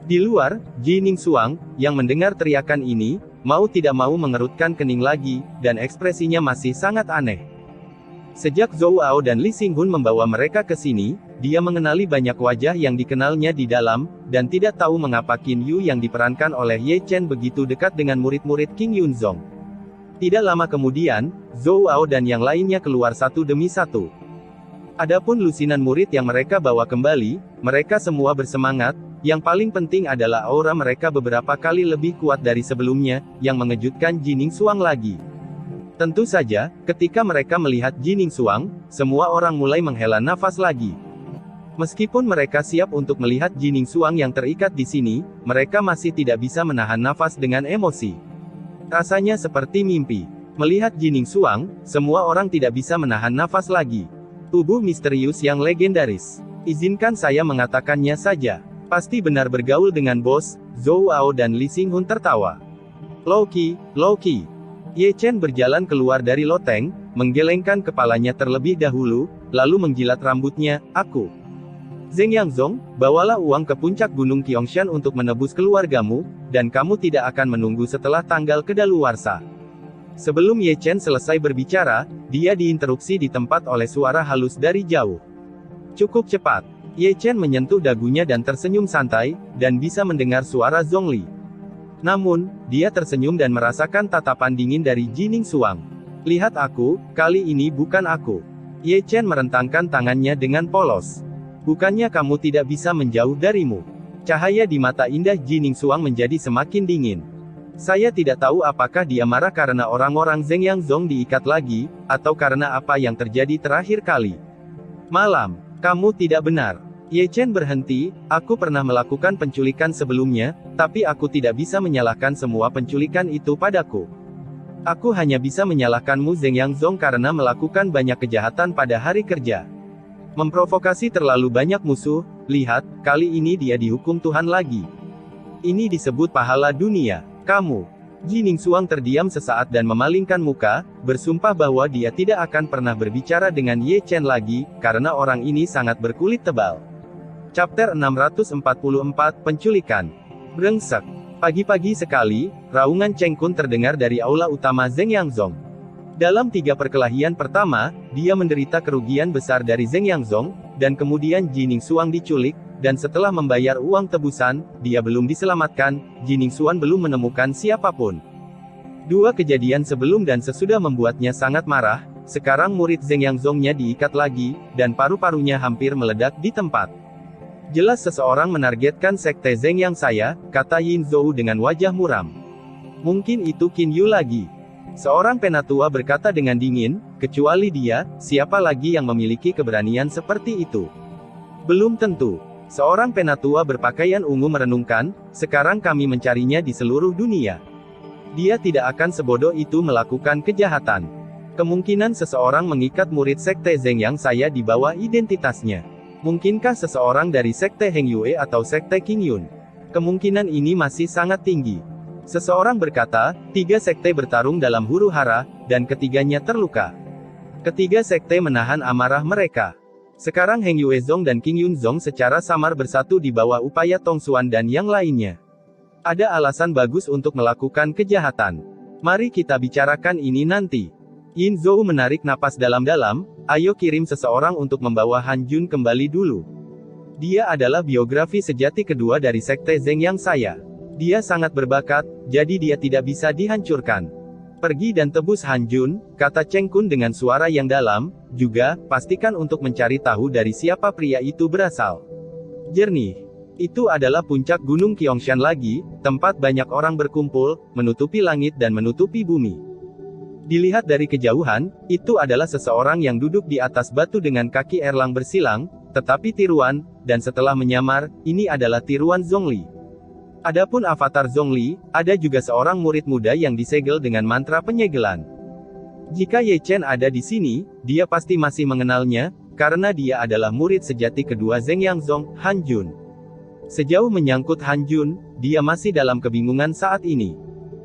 Speaker 2: Di luar, Ji Ning Xuang, yang mendengar teriakan ini, mau tidak mau mengerutkan kening lagi, dan ekspresinya masih sangat aneh. Sejak Zhou Ao dan Li Xinghun membawa mereka ke sini, dia mengenali banyak wajah yang dikenalnya di dalam, dan tidak tahu mengapa Qin Yu yang diperankan oleh Ye Chen begitu dekat dengan murid-murid King Yunzong. Tidak lama kemudian, Zhou Ao dan yang lainnya keluar satu demi satu. Adapun lusinan murid yang mereka bawa kembali, mereka semua bersemangat, yang paling penting adalah aura mereka beberapa kali lebih kuat dari sebelumnya, yang mengejutkan Ji Ning Xuang lagi. Tentu saja, ketika mereka melihat Ji Ning Xuang, semua orang mulai menghela nafas lagi. Meskipun mereka siap untuk melihat Ji Ning Xuang yang terikat di sini, mereka masih tidak bisa menahan nafas dengan emosi. Rasanya seperti mimpi. Melihat Ji Ning Xuang, semua orang tidak bisa menahan nafas lagi. Tubuh misterius yang legendaris. Izinkan saya mengatakannya saja. Pasti benar bergaul dengan bos. Zhou Ao dan Li Xinghun tertawa. Loki. Ye Chen berjalan keluar dari loteng, menggelengkan kepalanya terlebih dahulu, lalu menjilat rambutnya. Aku. Zeng Yangzong, bawalah uang ke puncak gunung Qiangshan untuk menebus keluargamu, dan kamu tidak akan menunggu setelah tanggal kedaluarsa. Sebelum Ye Chen selesai berbicara, dia diinterupsi di tempat oleh suara halus dari jauh. Cukup cepat. Ye Chen menyentuh dagunya dan tersenyum santai, dan bisa mendengar suara Zhongli. Namun, dia tersenyum dan merasakan tatapan dingin dari Ji Ning Xuang. Lihat aku, kali ini bukan aku. Ye Chen merentangkan tangannya dengan polos. Bukannya kamu tidak bisa menjauh darimu. Cahaya di mata indah Ji Ning Xuang menjadi semakin dingin. Saya tidak tahu apakah dia marah karena orang-orang Zeng Yangzong diikat lagi, atau karena apa yang terjadi terakhir kali. Malam, kamu tidak benar. Ye Chen berhenti, aku pernah melakukan penculikan sebelumnya, tapi aku tidak bisa menyalahkan semua penculikan itu padaku. Aku hanya bisa menyalahkanmu Zeng Yangzong karena melakukan banyak kejahatan pada hari kerja. Memprovokasi terlalu banyak musuh, lihat, kali ini dia dihukum Tuhan lagi. Ini disebut pahala dunia. Jining Xuang terdiam sesaat dan memalingkan muka, bersumpah bahwa dia tidak akan pernah berbicara dengan Ye Chen lagi, karena orang ini sangat berkulit tebal. Chapter 644, Penculikan. Brengsek. Pagi-pagi sekali, raungan Cheng Kun terdengar dari aula utama Zeng Yangzong. Dalam 3 perkelahian pertama, dia menderita kerugian besar dari Zeng Yangzong, dan kemudian Jining Xuang diculik, dan setelah membayar uang tebusan, dia belum diselamatkan. Jining Xuan belum menemukan siapapun. 2 kejadian sebelum dan sesudah membuatnya sangat marah. Sekarang murid Zeng Yangzong-nya diikat lagi, dan paru-parunya hampir meledak di tempat. Jelas seseorang menargetkan sekte Zeng Yang saya, kata Yin Zhou dengan wajah muram. Mungkin itu Qin Yu lagi. Seorang penatua berkata dengan dingin, kecuali dia, siapa lagi yang memiliki keberanian seperti itu? Belum tentu. Seorang penatua berpakaian ungu merenungkan, sekarang kami mencarinya di seluruh dunia. Dia tidak akan sebodoh itu melakukan kejahatan. Kemungkinan seseorang mengikat murid sekte Zeng Yang saya di bawah identitasnya. Mungkinkah seseorang dari sekte Heng Yue atau sekte Qing Yun? Kemungkinan ini masih sangat tinggi. Seseorang berkata, 3 sekte bertarung dalam huru-hara, dan ketiganya terluka. Ketiga sekte menahan amarah mereka. Sekarang Heng Yue Zong dan Qing Yun Zong secara samar bersatu di bawah upaya Tong Xuan dan yang lainnya. Ada alasan bagus untuk melakukan kejahatan. Mari kita bicarakan ini nanti. Yin Zhou menarik napas dalam-dalam, ayo kirim seseorang untuk membawa Han Jun kembali dulu. Dia adalah biografi sejati kedua dari sekte Zeng Yang saya. Dia sangat berbakat, jadi dia tidak bisa dihancurkan. Pergi dan tebus Han Jun, kata Cheng Kun dengan suara yang dalam, juga, pastikan untuk mencari tahu dari siapa pria itu berasal. Jernih. Itu adalah puncak Gunung Qiangshan lagi, tempat banyak orang berkumpul, menutupi langit dan menutupi bumi. Dilihat dari kejauhan, itu adalah seseorang yang duduk di atas batu dengan kaki erlang bersilang, tetapi tiruan, dan setelah menyamar, ini adalah tiruan Zhongli. Adapun avatar Zhongli, ada juga seorang murid muda yang disegel dengan mantra penyegelan. Jika Ye Chen ada di sini, dia pasti masih mengenalnya, karena dia adalah murid sejati kedua Zeng Yangzong, Han Jun. Sejauh menyangkut Han Jun, dia masih dalam kebingungan saat ini.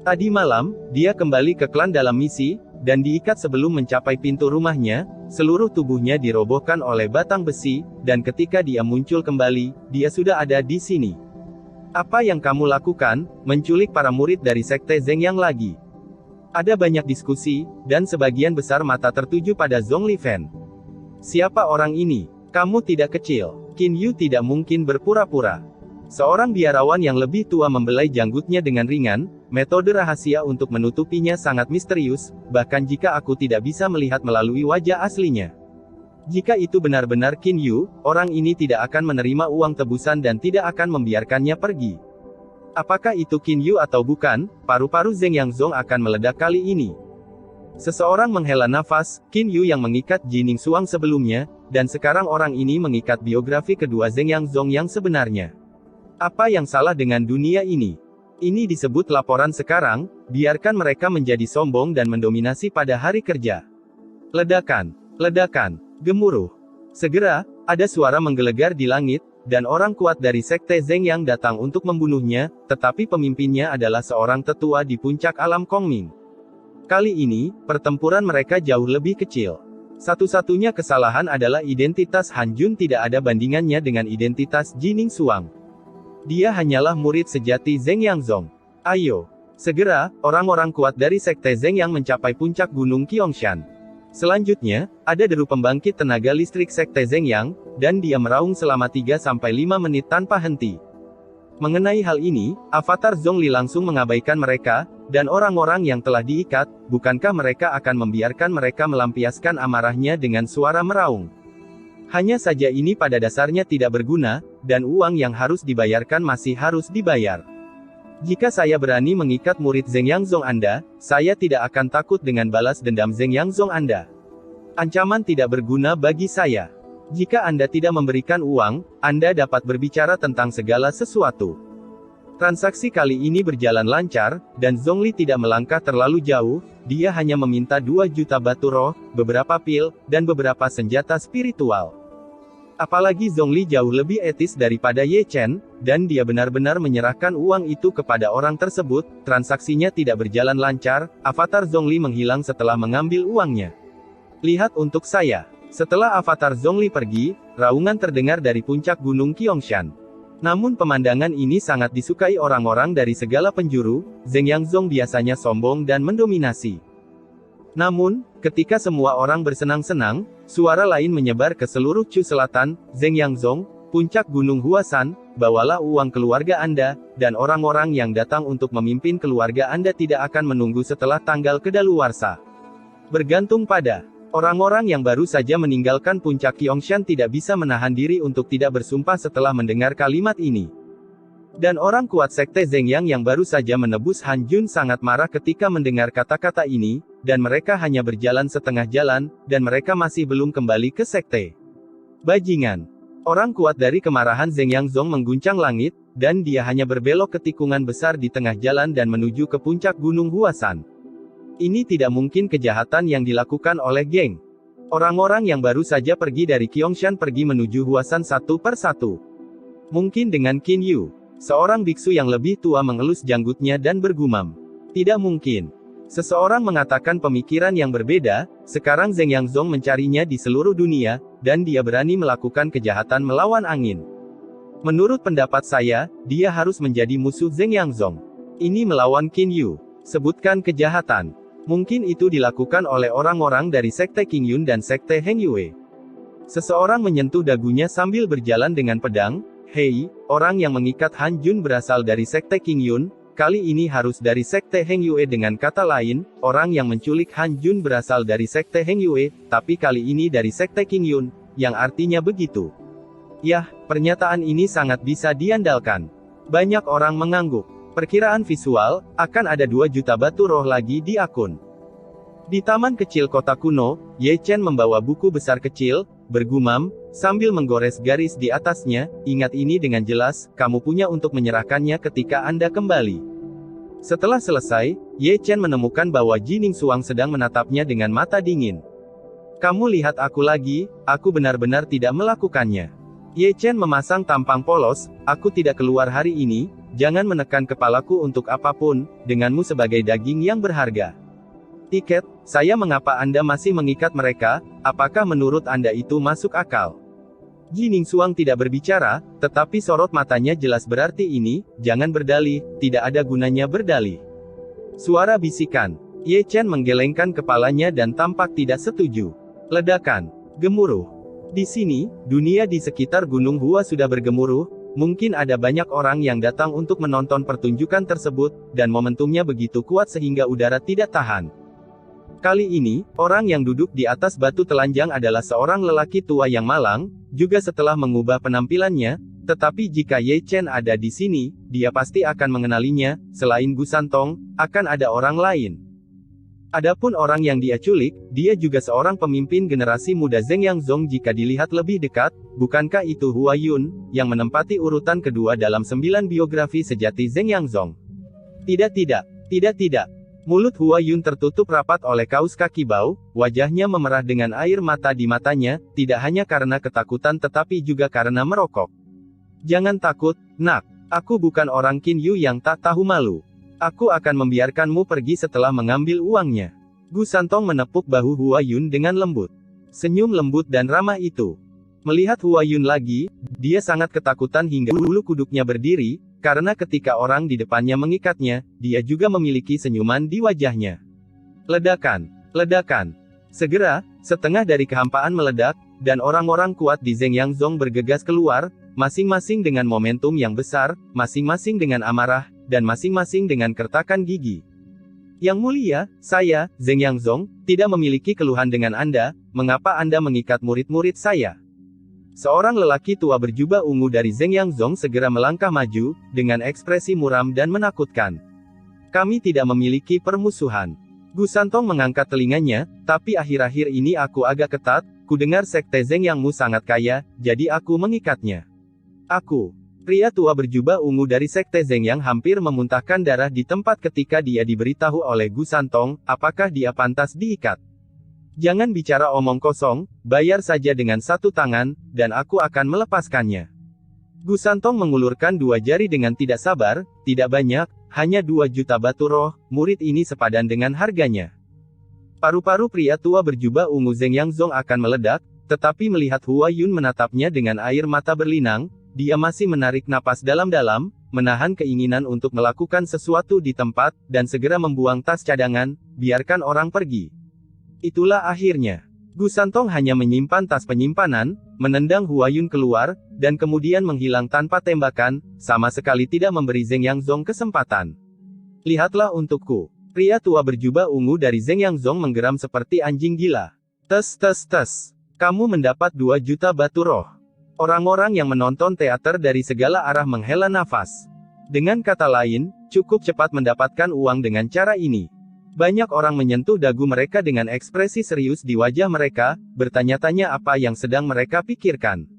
Speaker 2: Tadi malam, dia kembali ke klan dalam misi, dan diikat sebelum mencapai pintu rumahnya, seluruh tubuhnya dirobohkan oleh batang besi, dan ketika dia muncul kembali, dia sudah ada di sini. Apa yang kamu lakukan, menculik para murid dari sekte Zeng Yang lagi? Ada banyak diskusi, dan sebagian besar mata tertuju pada Zhongli Fan. Siapa orang ini? Kamu tidak kecil. Qin Yu tidak mungkin berpura-pura. Seorang biarawan yang lebih tua membelai janggutnya dengan ringan, metode rahasia untuk menutupinya sangat misterius, bahkan jika aku tidak bisa melihat melalui wajah aslinya. Jika itu benar-benar Qin Yu, orang ini tidak akan menerima uang tebusan dan tidak akan membiarkannya pergi. Apakah itu Qin Yu atau bukan, paru-paru Zeng Yangzong akan meledak kali ini. Seseorang menghela nafas, Qin Yu yang mengikat Jining Xuang sebelumnya, dan sekarang orang ini mengikat biografi kedua Zeng Yangzong yang sebenarnya. Apa yang salah dengan dunia ini? Ini disebut laporan sekarang, biarkan mereka menjadi sombong dan mendominasi pada hari kerja. Ledakan, ledakan. Gemuruh. Segera, ada suara menggelegar di langit, dan orang kuat dari sekte Zeng Yang datang untuk membunuhnya, tetapi pemimpinnya adalah seorang tetua di puncak alam Kongming. Kali ini, pertempuran mereka jauh lebih kecil. Satu-satunya kesalahan adalah identitas Han Jun tidak ada bandingannya dengan identitas Jining Xuang. Dia hanyalah murid sejati Zeng Yangzong. Ayo. Segera, orang-orang kuat dari sekte Zeng Yang mencapai puncak Gunung Qiangshan. Selanjutnya, ada deru pembangkit tenaga listrik sekte Zeng Yang, dan dia meraung selama 3-5 menit tanpa henti. Mengenai hal ini, avatar Zhongli langsung mengabaikan mereka, dan orang-orang yang telah diikat, bukankah mereka akan membiarkan mereka melampiaskan amarahnya dengan suara meraung? Hanya saja ini pada dasarnya tidak berguna, dan uang yang harus dibayarkan masih harus dibayar. Jika saya berani mengikat murid Zeng Yangzong Anda, saya tidak akan takut dengan balas dendam Zeng Yangzong Anda. Ancaman tidak berguna bagi saya. Jika Anda tidak memberikan uang, Anda dapat berbicara tentang segala sesuatu. Transaksi kali ini berjalan lancar, dan Zhongli tidak melangkah terlalu jauh, dia hanya meminta 2 juta batu roh, beberapa pil, dan beberapa senjata spiritual. Apalagi Zhongli jauh lebih etis daripada Ye Chen, dan dia benar-benar menyerahkan uang itu kepada orang tersebut. Transaksinya tidak berjalan lancar, avatar Zhongli menghilang setelah mengambil uangnya. Lihat untuk saya. Setelah avatar Zhongli pergi, raungan terdengar dari puncak gunung Qiangshan. Namun pemandangan ini sangat disukai orang-orang dari segala penjuru. Zheng Yangzong biasanya sombong dan mendominasi. Namun, ketika semua orang bersenang-senang, suara lain menyebar ke seluruh Chu Selatan. Zheng Yangzong, puncak gunung Huashan, bawalah uang keluarga Anda, dan orang-orang yang datang untuk memimpin keluarga Anda tidak akan menunggu setelah tanggal kedaluarsa. Bergantung pada orang-orang yang baru saja meninggalkan puncak Qiangshan tidak bisa menahan diri untuk tidak bersumpah setelah mendengar kalimat ini. Dan orang kuat sekte Zhengyang yang baru saja menebus Han Jun sangat marah ketika mendengar kata-kata ini, dan mereka hanya berjalan setengah jalan, dan mereka masih belum kembali ke sekte. Bajingan. Orang kuat dari kemarahan Zheng Yangzong mengguncang langit, dan dia hanya berbelok ke tikungan besar di tengah jalan dan menuju ke puncak gunung Huashan. Ini tidak mungkin kejahatan yang dilakukan oleh geng. Orang-orang yang baru saja pergi dari Qiangshan pergi menuju Huashan satu per satu. Mungkin dengan Qin Yu. Seorang biksu yang lebih tua mengelus janggutnya dan bergumam. Tidak mungkin. Seseorang mengatakan pemikiran yang berbeda. Sekarang Zheng Yangzong mencarinya di seluruh dunia, dan dia berani melakukan kejahatan melawan angin. Menurut pendapat saya, dia harus menjadi musuh Zheng Yangzong. Ini melawan Qin Yu. Sebutkan kejahatan. Mungkin itu dilakukan oleh orang-orang dari sekte Qingyun dan sekte Heng Yue. Seseorang menyentuh dagunya sambil berjalan dengan pedang. Hei, orang yang mengikat Han Jun berasal dari sekte Qingyun, kali ini harus dari sekte Heng Yue. Dengan kata lain, orang yang menculik Han Jun berasal dari sekte Heng Yue, tapi kali ini dari sekte Qingyun, yang artinya begitu. Yah, pernyataan ini sangat bisa diandalkan. Banyak orang mengangguk. Perkiraan visual, akan ada 2 juta batu roh lagi di akun. Di taman kecil kota kuno, Ye Chen membawa buku besar kecil, bergumam, sambil menggores garis di atasnya. Ingat ini dengan jelas, kamu punya untuk menyerahkannya ketika Anda kembali. Setelah selesai, Ye Chen menemukan bahwa Jining Suang sedang menatapnya dengan mata dingin. Kamu lihat aku lagi, aku benar-benar tidak melakukannya. Ye Chen memasang tampang polos, aku tidak keluar hari ini, jangan menekan kepalaku untuk apapun, denganmu sebagai daging yang berharga. Tiket, saya mengapa Anda masih mengikat mereka, apakah menurut Anda itu masuk akal? Jining Suang tidak berbicara, tetapi sorot matanya jelas berarti ini, jangan berdalih, tidak ada gunanya berdalih. Suara bisikan. Ye Chen menggelengkan kepalanya dan tampak tidak setuju. Ledakan. Gemuruh. Di sini, dunia di sekitar Gunung Hua sudah bergemuruh, mungkin ada banyak orang yang datang untuk menonton pertunjukan tersebut, dan momentumnya begitu kuat sehingga udara tidak tahan. Kali ini, orang yang duduk di atas batu telanjang adalah seorang lelaki tua yang malang, juga setelah mengubah penampilannya, tetapi jika Ye Chen ada di sini, dia pasti akan mengenalinya. Selain Gu Santong, akan ada orang lain. Adapun orang yang dia culik, dia juga seorang pemimpin generasi muda Zheng Yangzong jika dilihat lebih dekat, bukankah itu Hua Yun, yang menempati urutan kedua dalam 9 biografi sejati Zheng Yangzong? Tidak. Mulut Hua Yun tertutup rapat oleh kaus kaki bau, wajahnya memerah dengan air mata di matanya, tidak hanya karena ketakutan tetapi juga karena merokok. Jangan takut, nak. Aku bukan orang Qin Yu yang tak tahu malu. Aku akan membiarkanmu pergi setelah mengambil uangnya. Gu Santong menepuk bahu Hua Yun dengan lembut. Senyum lembut dan ramah itu. Melihat Hua Yun lagi, dia sangat ketakutan hingga bulu kuduknya berdiri, karena ketika orang di depannya mengikatnya, dia juga memiliki senyuman di wajahnya. Ledakan. Segera, setengah dari kehampaan meledak, dan orang-orang kuat di Zheng Yangzong bergegas keluar, masing-masing dengan momentum yang besar, masing-masing dengan amarah, dan masing-masing dengan kertakan gigi. Yang mulia, saya, Zheng Yangzong, tidak memiliki keluhan dengan Anda, mengapa Anda mengikat murid-murid saya? Seorang lelaki tua berjubah ungu dari Zheng Yangzong segera melangkah maju, dengan ekspresi muram dan menakutkan. Kami tidak memiliki permusuhan. Gu Santong mengangkat telinganya, tapi akhir-akhir ini aku agak ketat, ku dengar sekte Zheng Yangmu sangat kaya, jadi aku mengikatnya. Aku. Pria tua berjubah ungu dari sekte Zheng Yang hampir memuntahkan darah di tempat ketika dia diberitahu oleh Gu Santong, apakah dia pantas diikat. Jangan bicara omong kosong, bayar saja dengan satu tangan, dan aku akan melepaskannya. Gu Santong mengulurkan dua jari dengan tidak sabar, tidak banyak, hanya 2 juta batu roh, murid ini sepadan dengan harganya. Paru-paru pria tua berjubah ungu Zeng Yangzong akan meledak, tetapi melihat Hua Yun menatapnya dengan air mata berlinang, dia masih menarik napas dalam-dalam, menahan keinginan untuk melakukan sesuatu di tempat, dan segera membuang tas cadangan, biarkan orang pergi. Itulah akhirnya. Gu Santong hanya menyimpan tas penyimpanan, menendang Hua Yun keluar, dan kemudian menghilang tanpa tembakan, sama sekali tidak memberi Zeng Yangzong kesempatan. Lihatlah untukku. Pria tua berjubah ungu dari Zeng Yangzong menggeram seperti anjing gila. Tes tes tes. Kamu mendapat 2 juta batu roh. Orang-orang yang menonton teater dari segala arah menghela nafas. Dengan kata lain, cukup cepat mendapatkan uang dengan cara ini. Banyak orang menyentuh dagu mereka dengan ekspresi serius di wajah mereka, bertanya-tanya apa yang sedang mereka pikirkan.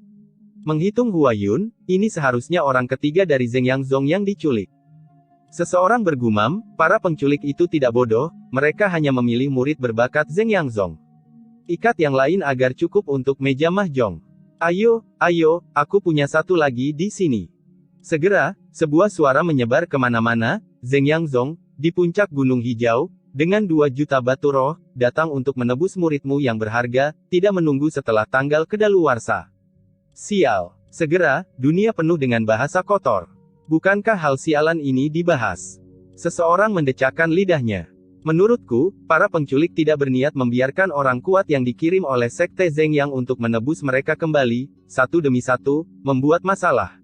Speaker 2: Menghitung Hua Yun, ini seharusnya orang ketiga dari Zeng Yangzong yang diculik. Seseorang bergumam, para penculik itu tidak bodoh, mereka hanya memilih murid berbakat Zeng Yangzong. Ikat yang lain agar cukup untuk meja mahjong. Ayo, aku punya satu lagi di sini. Segera, sebuah suara menyebar kemana-mana, Zeng Yangzong, di puncak Gunung Hijau, dengan 2 juta batu roh, datang untuk menebus muridmu yang berharga, tidak menunggu setelah tanggal kedaluarsa. Sial. Segera, dunia penuh dengan bahasa kotor. Bukankah hal sialan ini dibahas? Seseorang mendecakkan lidahnya. Menurutku, para penculik tidak berniat membiarkan orang kuat yang dikirim oleh Sekte Zeng Yang untuk menebus mereka kembali, satu demi satu, membuat masalah.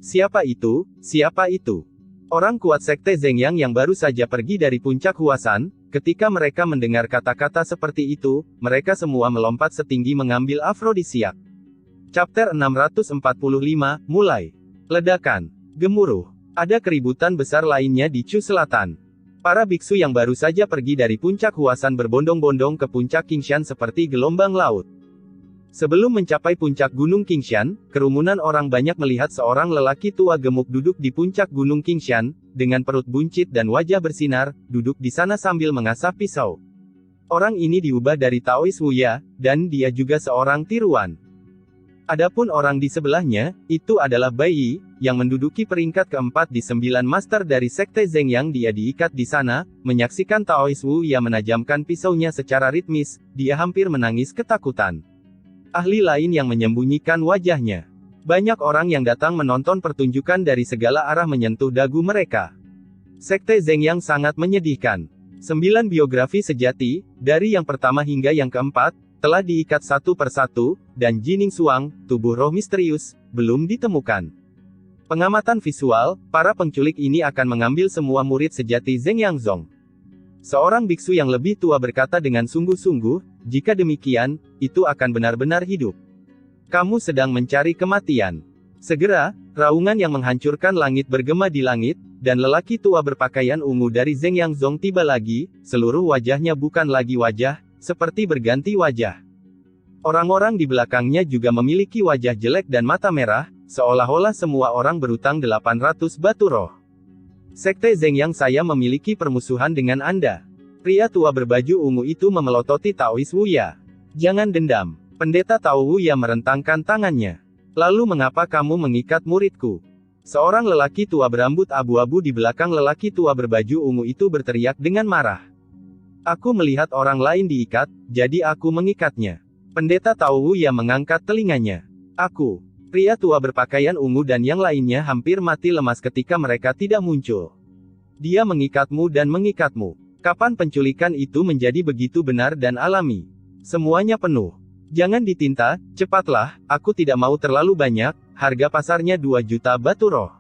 Speaker 2: Siapa itu? Siapa itu? Orang kuat Sekte Zeng Yang baru saja pergi dari puncak Huasan, ketika mereka mendengar kata-kata seperti itu, mereka semua melompat setinggi mengambil afrodisiak. Chapter 645, mulai. Ledakan. Gemuruh. Ada keributan besar lainnya di Chu Selatan. Para biksu yang baru saja pergi dari puncak Huasan berbondong-bondong ke puncak Qingshan seperti gelombang laut. Sebelum mencapai puncak Gunung Qingshan, kerumunan orang banyak melihat seorang lelaki tua gemuk duduk di puncak Gunung Qingshan, dengan perut buncit dan wajah bersinar, duduk di sana sambil mengasah pisau. Orang ini diubah dari Taois Wuya, dan dia juga seorang tiruan. Adapun orang di sebelahnya, itu adalah Bai Yi, yang menduduki peringkat keempat di 9 master dari Sekte Zeng Yang. Dia diikat di sana, menyaksikan Taois Wuya menajamkan pisaunya secara ritmis, dia hampir menangis ketakutan. Ahli lain yang menyembunyikan wajahnya. Banyak orang yang datang menonton pertunjukan dari segala arah menyentuh dagu mereka. Sekte Zeng Yang sangat menyedihkan. 9 biografi sejati, dari yang pertama hingga yang keempat, telah diikat satu persatu, dan Jining Suang, tubuh roh misterius, belum ditemukan. Pengamatan visual, para penculik ini akan mengambil semua murid sejati Zeng Yangzong. Seorang biksu yang lebih tua berkata dengan sungguh-sungguh, jika demikian, itu akan benar-benar hidup. Kamu sedang mencari kematian. Segera, raungan yang menghancurkan langit bergema di langit, dan lelaki tua berpakaian ungu dari Zeng Yangzong tiba lagi, seluruh wajahnya bukan lagi wajah, seperti berganti wajah. Orang-orang di belakangnya juga memiliki wajah jelek dan mata merah, seolah-olah semua orang berutang 800 batu roh. Sekte Zeng Yang, saya memiliki permusuhan dengan Anda. Pria tua berbaju ungu itu memelototi Taois Wuya. Jangan dendam. Pendeta Tao Wuya merentangkan tangannya. Lalu mengapa kamu mengikat muridku? Seorang lelaki tua berambut abu-abu di belakang lelaki tua berbaju ungu itu berteriak dengan marah. Aku melihat orang lain diikat, jadi aku mengikatnya. Pendeta Tao Wuya mengangkat telinganya. Aku. Pria tua berpakaian ungu dan yang lainnya hampir mati lemas ketika mereka tidak muncul. Dia mengikatmu dan mengikatmu. Kapan penculikan itu menjadi begitu benar dan alami? Semuanya penuh. Jangan ditinta, cepatlah, aku tidak mau terlalu banyak, harga pasarnya 2 juta batu roh.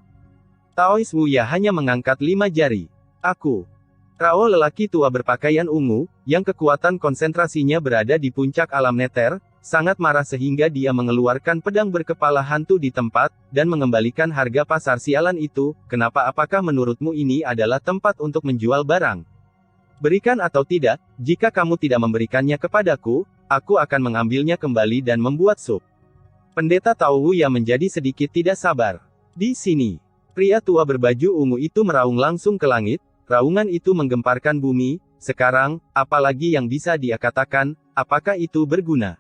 Speaker 2: Taois Wuya hanya mengangkat 5 jari. Aku. Rao lelaki tua berpakaian ungu, yang kekuatan konsentrasinya berada di puncak alam neter, sangat marah sehingga dia mengeluarkan pedang berkepala hantu di tempat, dan mengembalikan harga pasar sialan itu. Kenapa? Apakah menurutmu ini adalah tempat untuk menjual barang? Berikan atau tidak, jika kamu tidak memberikannya kepadaku, aku akan mengambilnya kembali dan membuat sup. Pendeta Tao Wuya menjadi sedikit tidak sabar. Di sini, pria tua berbaju ungu itu meraung langsung ke langit, raungan itu menggemparkan bumi, sekarang, apalagi yang bisa dia katakan, apakah itu berguna?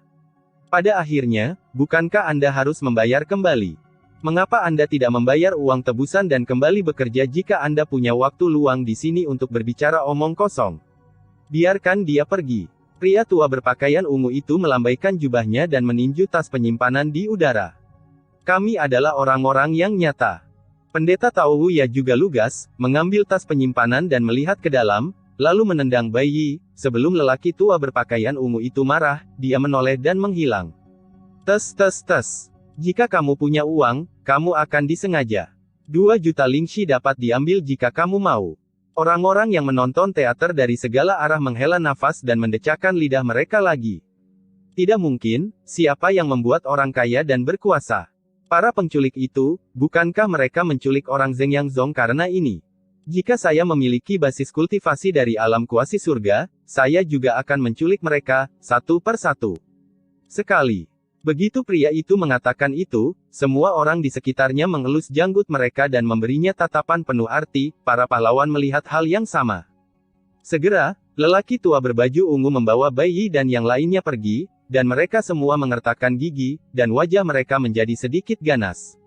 Speaker 2: Pada akhirnya, bukankah Anda harus membayar kembali? Mengapa Anda tidak membayar uang tebusan dan kembali bekerja jika Anda punya waktu luang di sini untuk berbicara omong kosong? Biarkan dia pergi. Pria tua berpakaian ungu itu melambaikan jubahnya dan meninju tas penyimpanan di udara. Kami adalah orang-orang yang nyata. Pendeta Tao ya juga lugas, mengambil tas penyimpanan dan melihat ke dalam, lalu menendang bayi. Sebelum lelaki tua berpakaian ungu itu marah, dia menoleh dan menghilang. Tes. Jika kamu punya uang, kamu akan disengaja. 2 juta lingshi dapat diambil jika kamu mau. Orang-orang yang menonton teater dari segala arah menghela nafas dan mendecakkan lidah mereka lagi. Tidak mungkin, siapa yang membuat orang kaya dan berkuasa? Para penculik itu, bukankah mereka menculik orang Zeng Yang Zong karena ini? Jika saya memiliki basis kultivasi dari alam kuasi surga, saya juga akan menculik mereka, satu per satu. Sekali. Begitu pria itu mengatakan itu, semua orang di sekitarnya mengelus janggut mereka dan memberinya tatapan penuh arti. Para pahlawan melihat hal yang sama. Segera, lelaki tua berbaju ungu membawa bayi dan yang lainnya pergi, dan mereka semua mengertakkan gigi, dan wajah mereka menjadi sedikit ganas.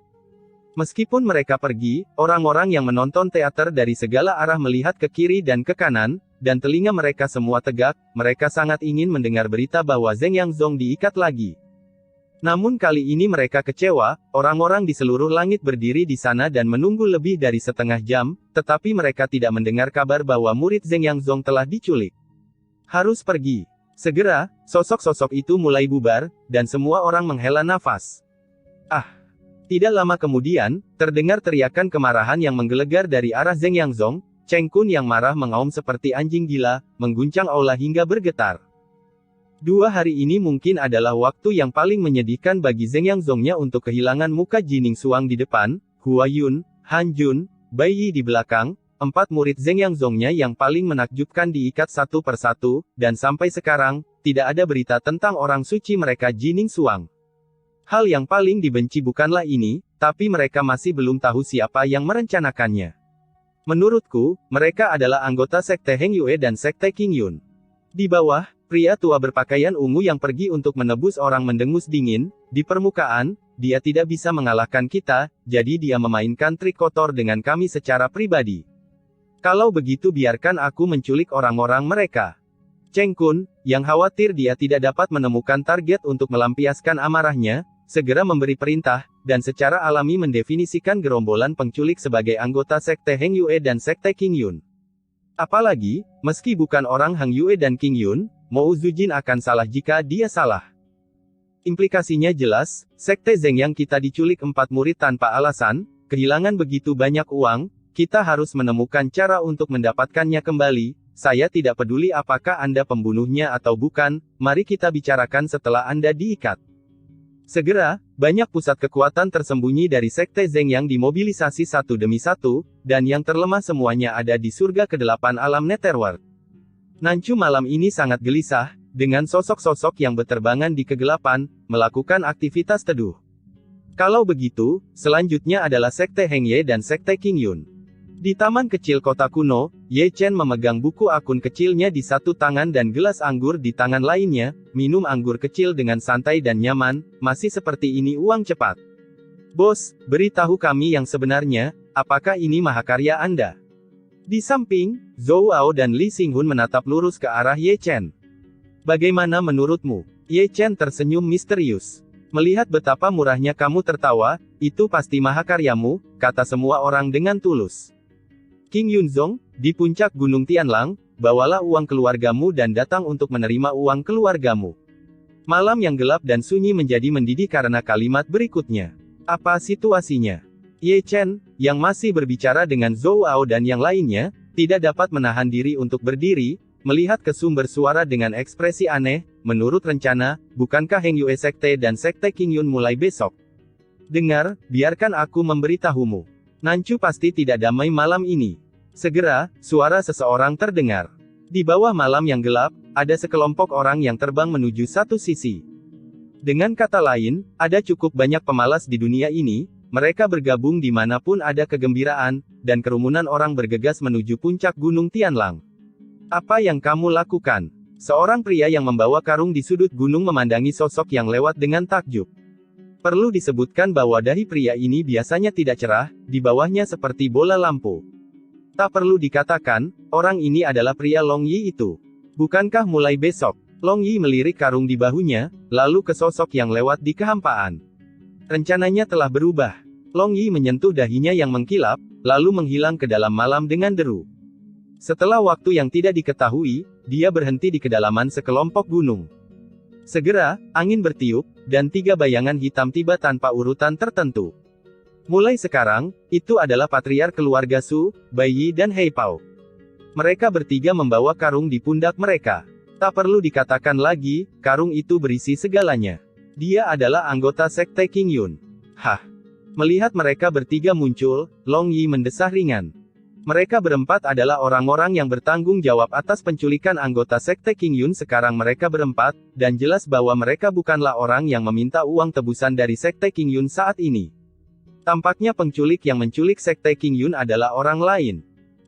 Speaker 2: Meskipun mereka pergi, orang-orang yang menonton teater dari segala arah melihat ke kiri dan ke kanan, dan telinga mereka semua tegak. Mereka sangat ingin mendengar berita bahwa Zeng Yang Zong diikat lagi. Namun kali ini mereka kecewa. Orang-orang di seluruh langit berdiri di sana dan menunggu lebih dari setengah jam, tetapi mereka tidak mendengar kabar bahwa murid Zeng Yang Zong telah diculik. Harus pergi. Segera, sosok-sosok itu mulai bubar, dan semua orang menghela nafas. Tidak lama kemudian, terdengar teriakan kemarahan yang menggelegar dari arah Zeng Yang Zong. Cheng Kun yang marah mengaum seperti anjing gila, mengguncang aula hingga bergetar. 2 hari ini mungkin adalah waktu yang paling menyedihkan bagi Zeng Yang Zongnya untuk kehilangan muka Jining Suang di depan, Hua Yun, Han Jun, Bai Yi di belakang. 4 murid Zeng Yang Zongnya yang paling menakjubkan diikat satu persatu, dan sampai sekarang, tidak ada berita tentang orang suci mereka Jining Suang. Hal yang paling dibenci bukanlah ini, tapi mereka masih belum tahu siapa yang merencanakannya. Menurutku, mereka adalah anggota Sekte Heng Yue dan Sekte King Yun. Di bawah, pria tua berpakaian ungu yang pergi untuk menebus orang mendengus dingin. Di permukaan, dia tidak bisa mengalahkan kita, jadi dia memainkan trik kotor dengan kami secara pribadi. Kalau begitu biarkan aku menculik orang-orang mereka. Cheng Kun, yang khawatir dia tidak dapat menemukan target untuk melampiaskan amarahnya, segera memberi perintah, dan secara alami mendefinisikan gerombolan penculik sebagai anggota Sekte Heng Yue dan Sekte King Yun. Apalagi, meski bukan orang Heng Yue dan King Yun, Mo Zujin akan salah jika dia salah. Implikasinya jelas, Sekte Zeng yang kita diculik 4 murid tanpa alasan, kehilangan begitu banyak uang, kita harus menemukan cara untuk mendapatkannya kembali. Saya tidak peduli apakah Anda pembunuhnya atau bukan, mari kita bicarakan setelah Anda diikat. Segera, banyak pusat kekuatan tersembunyi dari Sekte Zeng yang dimobilisasi satu demi satu, dan yang terlemah semuanya ada di surga ke-8 alam Netherworld. Nancu malam ini sangat gelisah, dengan sosok-sosok yang berterbangan di kegelapan, melakukan aktivitas teduh. Kalau begitu, selanjutnya adalah Sekte Heng Ye dan Sekte King Yun. Di taman kecil kota kuno, Ye Chen memegang buku akun kecilnya di satu tangan dan gelas anggur di tangan lainnya, minum anggur kecil dengan santai dan nyaman. Masih seperti ini uang cepat. Bos, beritahu kami yang sebenarnya, apakah ini mahakarya Anda? Di samping, Zhou Ao dan Li Xinghun menatap lurus ke arah Ye Chen. Bagaimana menurutmu? Ye Chen tersenyum misterius. Melihat betapa murahnya kamu tertawa, itu pasti mahakaryamu, kata semua orang dengan tulus. King Yunzong, di puncak Gunung Tianlang, bawalah uang keluargamu dan datang untuk menerima uang keluargamu. Malam yang gelap dan sunyi menjadi mendidih karena kalimat berikutnya. Apa situasinya? Ye Chen, yang masih berbicara dengan Zhou Ao dan yang lainnya, tidak dapat menahan diri untuk berdiri, melihat ke sumber suara dengan ekspresi aneh. Menurut rencana, bukankah Heng Yue Sekte dan Sekte King Yun mulai besok? Dengar, biarkan aku memberitahumu. Nancu pasti tidak damai malam ini. Segera, suara seseorang terdengar. Di bawah malam yang gelap, ada sekelompok orang yang terbang menuju satu sisi. Dengan kata lain, ada cukup banyak pemalas di dunia ini, mereka bergabung dimanapun ada kegembiraan, dan kerumunan orang bergegas menuju puncak Gunung Tianlang. Apa yang kamu lakukan? Seorang pria yang membawa karung di sudut gunung memandangi sosok yang lewat dengan takjub. Perlu disebutkan bahwa dahi pria ini biasanya tidak cerah, di bawahnya seperti bola lampu. Tak perlu dikatakan, orang ini adalah pria Long Yi itu. Bukankah mulai besok? Long Yi melirik karung di bahunya, lalu ke sosok yang lewat di kehampaan. Rencananya telah berubah. Long Yi menyentuh dahinya yang mengkilap, lalu menghilang ke dalam malam dengan deru. Setelah waktu yang tidak diketahui, dia berhenti di kedalaman sekelompok gunung. Segera, angin bertiup, dan 3 bayangan hitam tiba tanpa urutan tertentu. Mulai sekarang, itu adalah patriark keluarga Su, Bai Yi dan Hei Pao. Mereka bertiga membawa karung di pundak mereka. Tak perlu dikatakan lagi, karung itu berisi segalanya. Dia adalah anggota sekte King Yun. Hah! Melihat mereka bertiga muncul, Long Yi mendesah ringan. Mereka berempat adalah orang-orang yang bertanggung jawab atas penculikan anggota sekte King Yun. Sekarang mereka berempat, dan jelas bahwa mereka bukanlah orang yang meminta uang tebusan dari sekte King Yun saat ini. Tampaknya penculik yang menculik sekte King Yun adalah orang lain.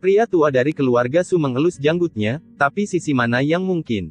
Speaker 2: Pria tua dari keluarga Su mengelus janggutnya, tapi sisi mana yang mungkin?